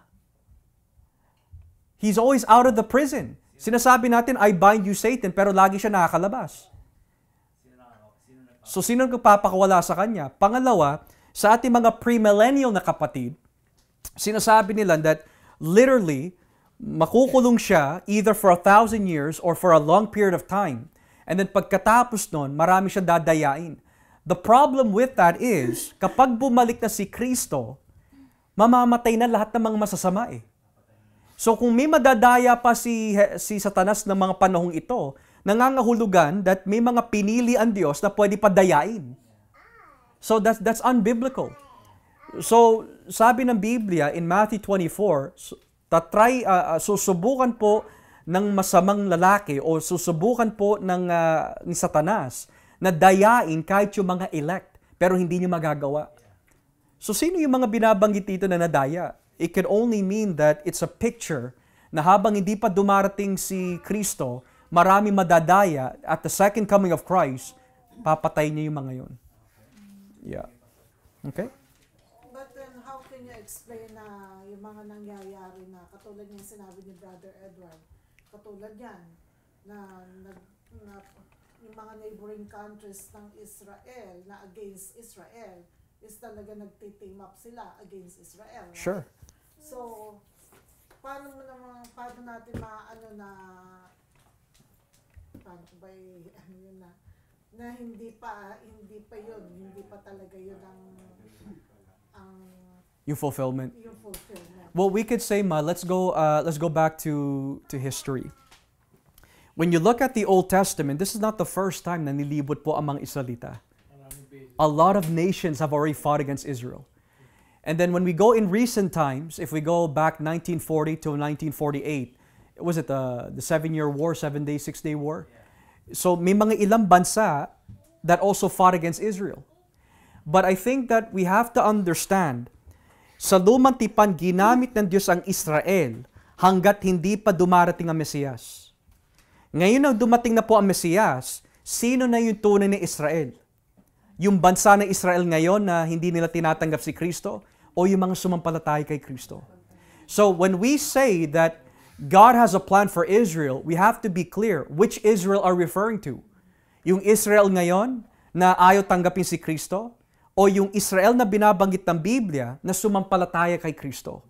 He's always out of the prison. Sinasabi natin, I bind you, Satan, pero lagi siya nakakalabas. So, sino nagpapakawala sa kanya? Pangalawa, sa ating mga premillennial na kapatid, sinasabi nila that literally, makukulong siya either for 1,000 years or for a long period of time. And then pagkatapos nun, marami siyang dadayain. The problem with that is, kapag bumalik na si Kristo, mamamatay na lahat ng mga masasama eh. So kung may madadaya pa si Satanas ng mga panahong ito, nangangahulugan that may mga pinili ang Diyos na pwede padayain. So that's unbiblical. So sabi ng Biblia in Matthew 24, susubukan po ng masamang lalaki o susubukan po ni Satanas na dayain kahit yung mga elect, pero hindi niyo magagawa. So sino yung mga binabanggit dito na nadaya? It can only mean that it's a picture na habang hindi pa dumarating si Kristo, marami madadaya at the second coming of Christ, papatay niya yung mga yun. Yeah. Okay? But then how can you explain na yung mga nangyayari na katulad yung sinabi ni Brother Edward, katulad yan, na yung mga neighboring countries ng Israel na against Israel is talaga nagti-team up sila against Israel. Right? Sure. So, paano natin paano ba yun na hindi pa talaga yun ang Yung fulfillment. yung fulfillment. Well, we could say, let's go back to history. When you look at the Old Testament, this is not the first time na nilibot po ang mga Israelita. A lot of nations have already fought against Israel. And then when we go in recent times, if we go back 1940 to 1948, was it the 7-year war, 7-day, 6-day war? So may mga ilang bansa that also fought against Israel. But I think that we have to understand, sa lumang tipan, ginamit ng Diyos ang Israel hanggat hindi pa dumarating ang Mesiyas. Ngayon na dumating na po ang Mesiyas, sino na yung tunay na Israel? Yung bansa ng Israel ngayon na hindi nila tinatanggap si Kristo o yung mga sumampalataya kay Kristo? So when we say that God has a plan for Israel, we have to be clear which Israel are referring to. Yung Israel ngayon na ayaw tanggapin si Kristo o yung Israel na binabanggit ng Biblia na sumampalataya kay Kristo.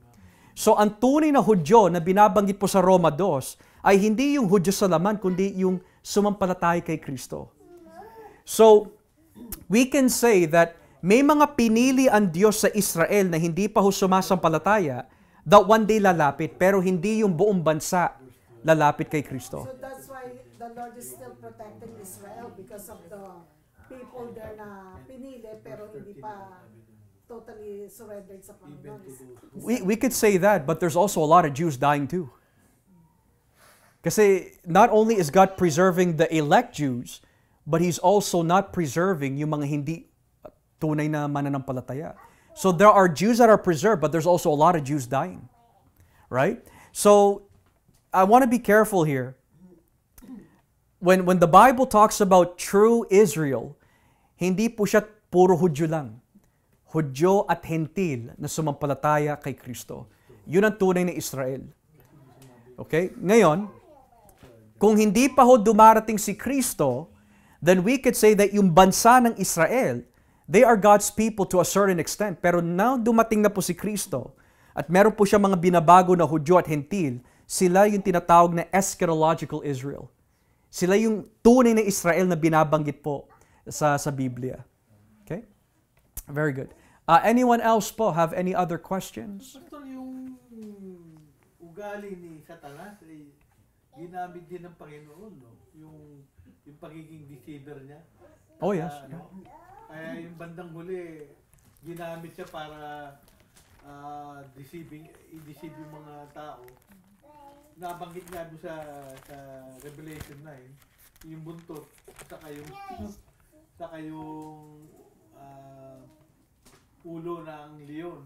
So ang tunay na Hudyo na binabanggit po sa Roma 2 ay hindi yung Hudyo sa laman kundi yung sumampalataya kay Kristo. So we can say that may mga pinili ang Diyos sa Israel na hindi pa sumasampalataya that one day lalapit, pero hindi yung buong bansa lalapit kay Kristo. So that's why the Lord is still protecting Israel because of the people there na pinili pero hindi pa totally surrendered sa Panginoon. We could say that, but there's also a lot of Jews dying too. Kasi not only is God preserving the elect Jews, but He's also not preserving yung mga hindi tunay na mananampalataya. So there are Jews that are preserved, but there's also a lot of Jews dying. Right? So I want to be careful here. when the Bible talks about true Israel, hindi po siya puro Hudyo lang. Hudyo at Hentil na sumampalataya kay Kristo. Yun ang tunay na Israel. Okay? Ngayon, kung hindi pa ho dumarating si Kristo, then we could say that yung bansa ng Israel, they are God's people to a certain extent. Pero now dumating na po si Kristo, at meron po siya mga binabago na Hudyo at Hentil, sila yung tinatawag na eschatological Israel. Sila yung tunay na Israel na binabanggit po sa Biblia. Okay? Very good. Anyone else po have any other questions? Pastor, yung ugali ni Satanas ay ginamit din ng Panginoon, no? Yung pagiging deceiver niya. Oh, yes. Kaya yung bandang huli, ginamit siya para i-deceive yung mga tao. Nabanggit nga doon sa Revelation 9, yung buntot, saka yung ulo ng leon.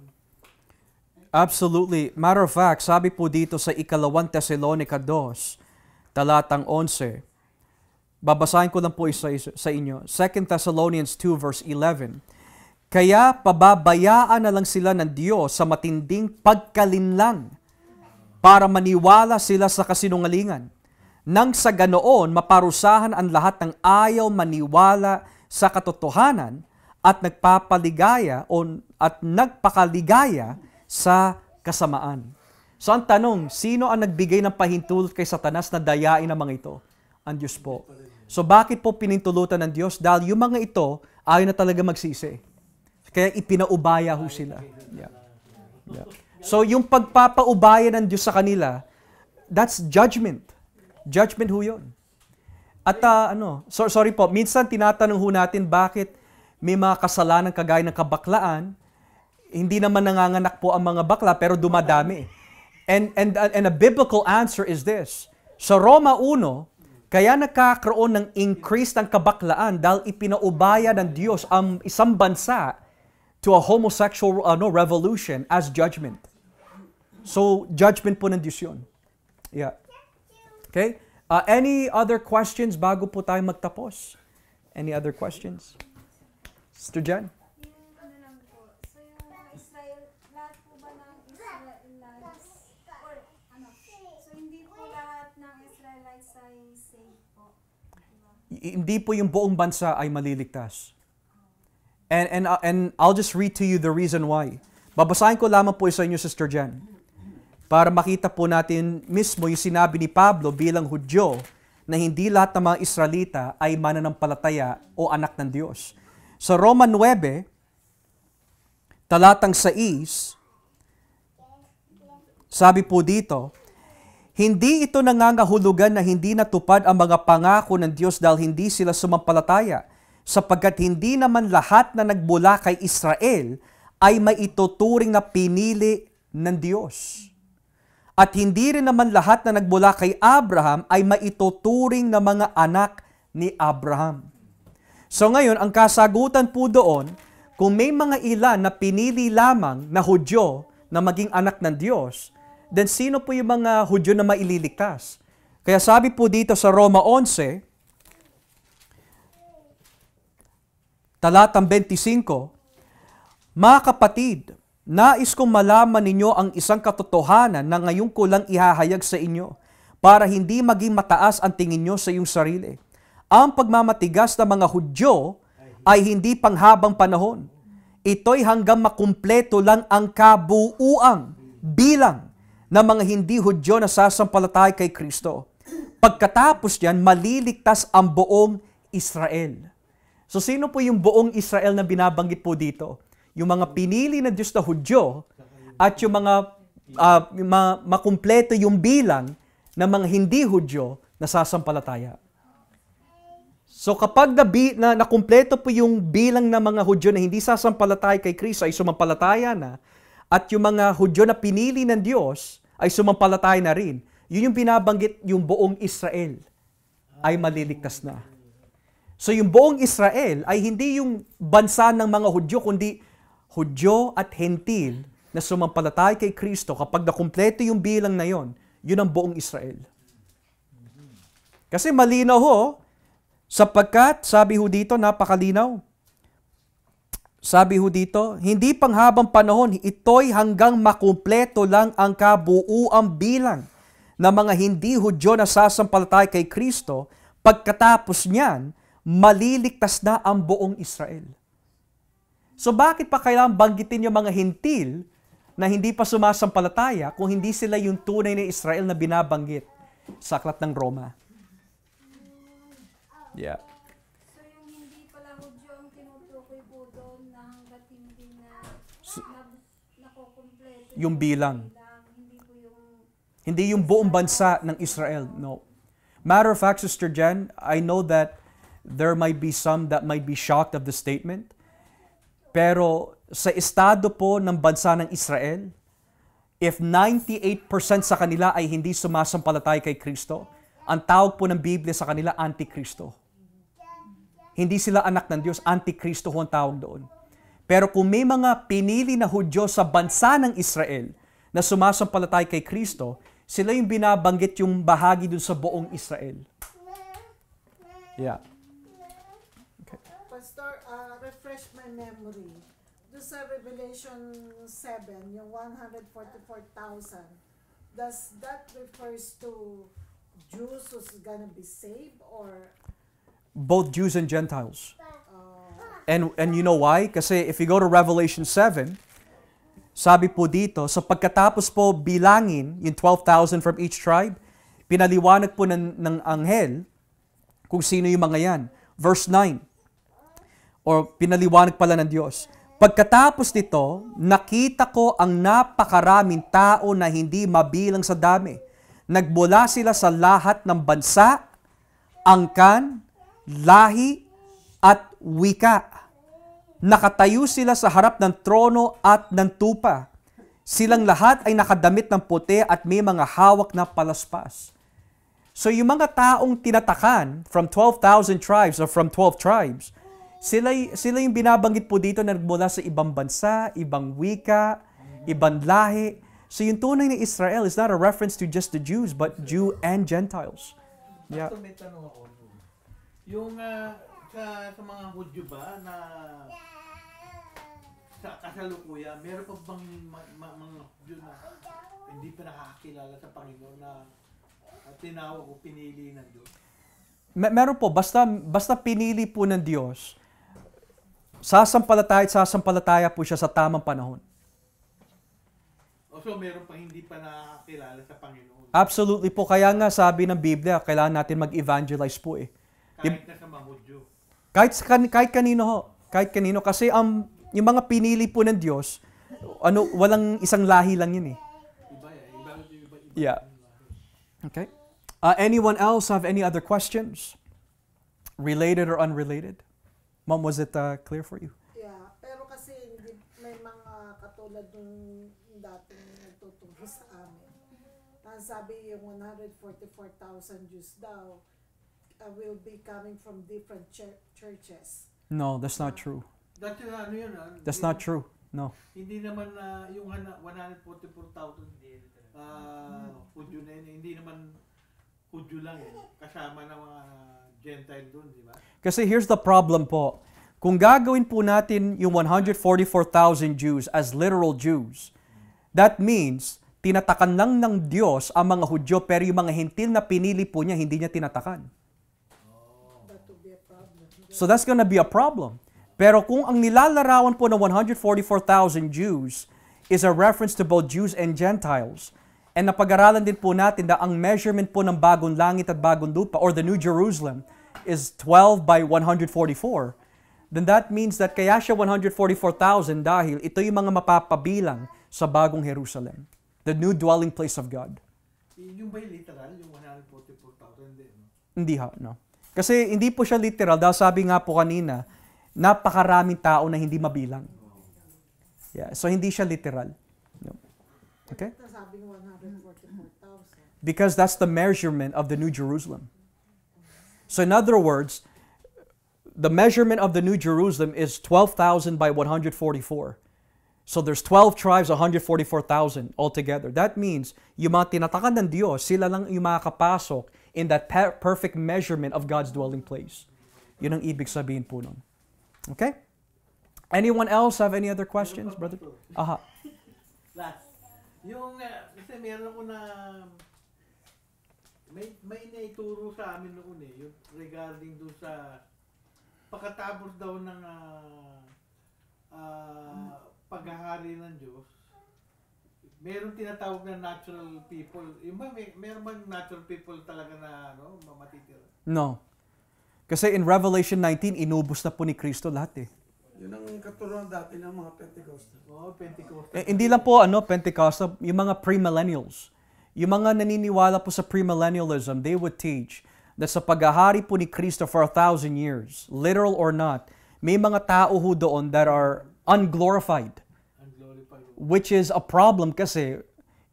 Absolutely. Matter of fact, sabi po dito sa 2 Tesalonica 2, talatang 11, babasahin ko lang po isa sa inyo. 2 Thessalonians 2 verse 11. Kaya pababayaan na lang sila ng Diyos sa matinding pagkalinlang para maniwala sila sa kasinungalingan. Nang sa ganoon, maparusahan ang lahat ng ayaw maniwala sa katotohanan at nagpakaligaya sa kasamaan. So ang tanong, sino ang nagbigay ng pahintulot kay Satanas na dayain ang mga ito? Ang Diyos po. So bakit po pinintulutan ng Diyos? Dahil yung mga ito, ayaw na talaga magsisi. Kaya ipinaubaya ho sila. Yeah. Yeah. So yung pagpapaubaya ng Diyos sa kanila, that's judgment. Judgment ho yun. At sorry po, minsan tinatanong ho natin bakit may mga kasalanan kagaya ng kabaklaan, hindi naman nanganganak po ang mga bakla pero dumadami. And a biblical answer is this. Sa Roma 1, kaya nagkakaroon ng increase ng kabaklaan dahil ipinaubaya ng Diyos ang isang bansa to a homosexual revolution as judgment. So, judgment po ng Diyos yun. Yeah. Okay? Any other questions bago po tayo magtapos? Any other questions? Sister Jan? Yung ano lang po, so yung Israel, lahat po ba ng Israelites, or ano, so hindi po lahat ng Israelites ay safe po? Diba? Hindi po yung buong bansa ay maliligtas. And I'll just read to you the reason why. Babasahin ko lamang po sa inyo, Sister Jan, para makita po natin mismo yung sinabi ni Pablo bilang Hudyo na hindi lahat ng mga Israelita ay mananampalataya o anak ng Diyos. Sa Roma 9, talatang 6, sabi po dito, hindi ito nangangahulugan na hindi natupad ang mga pangako ng Diyos dahil hindi sila sumampalataya, sapagkat hindi naman lahat na nagbula kay Israel ay maituturing na pinili ng Diyos. At hindi rin naman lahat na nagbula kay Abraham ay maituturing na mga anak ni Abraham. So ngayon, ang kasagutan po doon, kung may mga ilan na pinili lamang na Hudyo na maging anak ng Diyos, then sino po yung mga Hudyo na maililigtas? Kaya sabi po dito sa Roma 11, talatang 25, mga kapatid, nais kong malaman ninyo ang isang katotohanan na ngayon ko lang ihahayag sa inyo para hindi maging mataas ang tingin nyo sa iyong sarili. Ang pagmamatigas ng mga Hudyo ay hindi panghabang panahon. Ito'y hanggang makumpleto lang ang kabuuang bilang ng mga hindi Hudyo na sasampalatay kay Kristo. Pagkatapos yan, maliligtas ang buong Israel. So sino po yung buong Israel na binabanggit po dito? Yung mga pinili na Diyos na Hudyo at yung mga makumpleto yung bilang ng mga hindi Hudyo na sasampalataya. So kapag nakumpleto po yung bilang ng mga Hudyo na hindi sasampalataya kay Kristo ay sumampalataya na, at yung mga Hudyo na pinili ng Diyos ay sumampalataya na rin, yun yung binabanggit yung buong Israel ay maliligtas na. So yung buong Israel ay hindi yung bansa ng mga Hudyo, kundi Hudyo at Hentil na sumampalatay kay Kristo. Kapag nakumpleto yung bilang na yon, yun ang buong Israel. Kasi malinaw ho, sapagkat, sabi ho dito, napakalinaw. Sabi ho dito, hindi panghabang panahon, ito'y hanggang makumpleto lang ang kabuuang bilang ng mga hindi Hudyo na sasampalatay kay Kristo. Pagkatapos niyan, maliligtas na ang buong Israel. So bakit pa kailangan banggitin yung mga hintil na hindi pa sumasampalataya kung hindi sila yung tunay na Israel na binabanggit sa Aklat ng Roma? Yeah. So yung hindi pala Hudyo ang tinutukoy po doon na hanggat hindi na nakukumpleto Yung bilang. hindi po yung Hindi yung buong bansa ng Israel. No. Matter of fact, Sister Jen, I know that there might be some that might be shocked of the statement. Pero sa estado po ng bansa ng Israel, if 98% sa kanila ay hindi sumasampalatay kay Kristo, ang tawag po ng Biblia sa kanila, Antikristo. Hindi sila anak ng Diyos, Antikristo ho ang tawag doon. Pero kung may mga pinili na Hudyo sa bansa ng Israel na sumasampalatay kay Kristo, sila yung binabanggit yung bahagi dun sa buong Israel. Yeah. Pastor, refresh my memory. Doon sa Revelation 7, yung 144,000, does that refers to Jews who's gonna be saved or Both Jews and Gentiles. uh, And you know why? Kasi if you go to Revelation 7, sabi po dito, sa pagkatapos po bilangin yung 12,000 from each tribe, pinaliwanag po ng anghel kung sino yung mga yan. Verse 9, or pinaliwanag pala ng Diyos. Pagkatapos nito, nakita ko ang napakaraming tao na hindi mabilang sa dami. Nagmula sila sa lahat ng bansa, angkan, lahi, at wika. Nakatayo sila sa harap ng trono at ng tupa. Silang lahat ay nakadamit ng puti at may mga hawak na palaspas. So yung mga taong tinatakan from 12,000 tribes or from 12 tribes, sila yung binabanggit po dito na nagmula sa ibang bansa, ibang wika, ibang lahi. So yung tunay na Israel is not a reference to just the Jews, but Jew and Gentiles. Yeah. Basta may tanong ako. Yung sa mga Hudyo ba na sa kasalukuyan, meron pa bang mga Hudyo na hindi pa nakakakilala sa Panginoon na tinawag o pinili ng Diyos? Meron po, basta pinili po ng Diyos, sasampalataya po siya sa tamang panahon. O so meron pa hindi pa nakakakilala sa Panginoon? Absolutely po. Kaya nga sabi ng Biblia, kailangan natin mag-evangelize po eh. Kahit na sa mga Hudyo. Kahit kanino ho. Kahit kanino. Kasi yung mga pinili po ng Diyos, walang isang lahi lang yun eh. Iba. Yeah. Okay. Anyone else have any other questions? Related or unrelated? Mom, was it clear for you? yeah, pero kasi hindi, may mga katulad nung dating nagtuturo sa amin. Sabi yung 144,000 Jews daw will be coming from different churches. No, that's not true. Dati ano yun That's not true. No. Hindi naman yung 144,000 Hudyo na yun, hindi naman Hudyo lang eh. Kasama ng mga Gentile doon, di ba? Kasi here's the problem po. Kung gagawin po natin yung 144,000 Jews as literal Jews, that means tinatakan lang ng Diyos ang mga Hudyo pero yung mga hintil na pinili po niya, hindi niya tinatakan. That would be a problem. So that's gonna be a problem. Pero kung ang nilalarawan po ng 144,000 Jews is a reference to both Jews and Gentiles, and napag-aralan din po natin na ang measurement po ng bagong langit at bagong lupa, or the New Jerusalem, is 12 by 144, then that means that kaya siya 144,000 dahil ito yung mga mapapabilang sa bagong Jerusalem, the new dwelling place of God. Yung ba yung literal, yung 144,000 din? Hindi ha, no. Kasi hindi po siya literal dahil sabi nga po kanina, napakaraming tao na hindi mabilang. Yeah, so hindi siya literal. No. Okay? Sabi ng 144,000. Because that's the measurement of the New Jerusalem. So in other words, the measurement of the New Jerusalem is 12,000 by 144. So there's 12 tribes, 144,000 altogether. That means, yung mga tinatakan ng Diyos, sila lang yung makakapasok in that perfect measurement of God's dwelling place. Yun ang ibig sabihin po nun. Okay? Anyone else have any other questions, brother? Aha. Last. Yung, kasi meron ako na, may naituro sa amin noon yung regarding doon sa, pagkatapos daw ng paghahari ng Diyos, meron tinatawag na natural people. Yung ba, meron bang natural people talaga na matitira? No. Kasi in Revelation 19, inubos na po ni Kristo lahat eh. Yun ang katuruan dati ng mga Pentecostal. Pentecostal. Hindi lang po Pentecostal, yung mga premillennials. Yung mga naniniwala po sa premillennialism, they would teach that sa paghahari po ni Kristo for 1,000 years, literal or not, may mga tao ho doon that are unglorified. Which is a problem kasi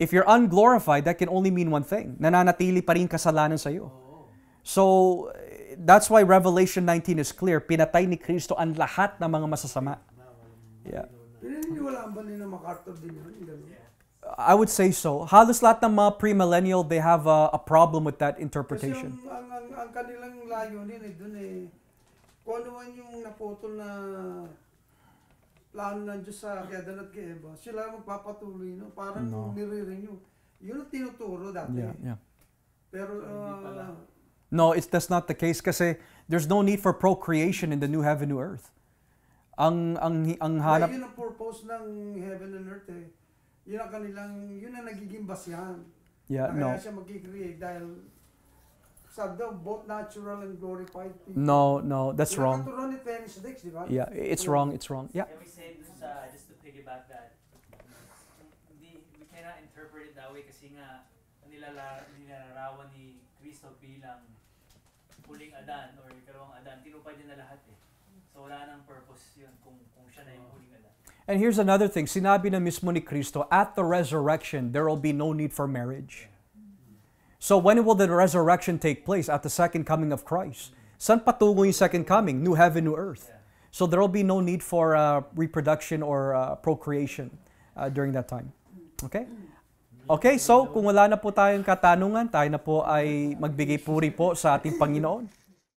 if you're unglorified, that can only mean one thing. Nananatili pa rin kasalanan sa iyo. So, that's why Revelation 19 is clear. Pinatay ni Kristo ang lahat ng mga masasama. Yeah. Pinaniniwalaan ba nila MacArthur din yun? I would say so. Halos lahat ng mga premillennial, they have a problem with that interpretation. Kasi ang kanilang layunin dun kung ano man yung naputol na plano ng Diyos sa kay Adan at kay Eva, sila magpapatuloy, parang nire-renew. Yun ang tinuturo dati. Yeah. Pero, no, that's not the case kasi there's no need for procreation in the new heaven, new earth. Ang hanap... Yun ang purpose ng heaven and earth Yun ang nagiging basihan. Yeah, na kaya siya mag-create dahil sabi daw, both natural and glorified people. No, that's wrong. Yung katuruan ni Dennis Dix, di ba? Yeah, it's wrong. Yeah. Can we say just to piggyback that, we cannot interpret it that way kasi nga nilalarawan ni Kristo bilang huling Adan or ikalawang Adan, tinupad niya na lahat So wala nang purpose yun kung siya na yung huling Adan. And here's another thing, sinabi na mismo ni Kristo, at the resurrection, there will be no need for marriage. So when will the resurrection take place? At the second coming of Christ. Saan patungo yung second coming? New heaven, new earth. So there will be no need for reproduction or procreation during that time. Okay? Okay, so kung wala na po tayong katanungan, tayo na po ay magbigay puri po sa ating Panginoon.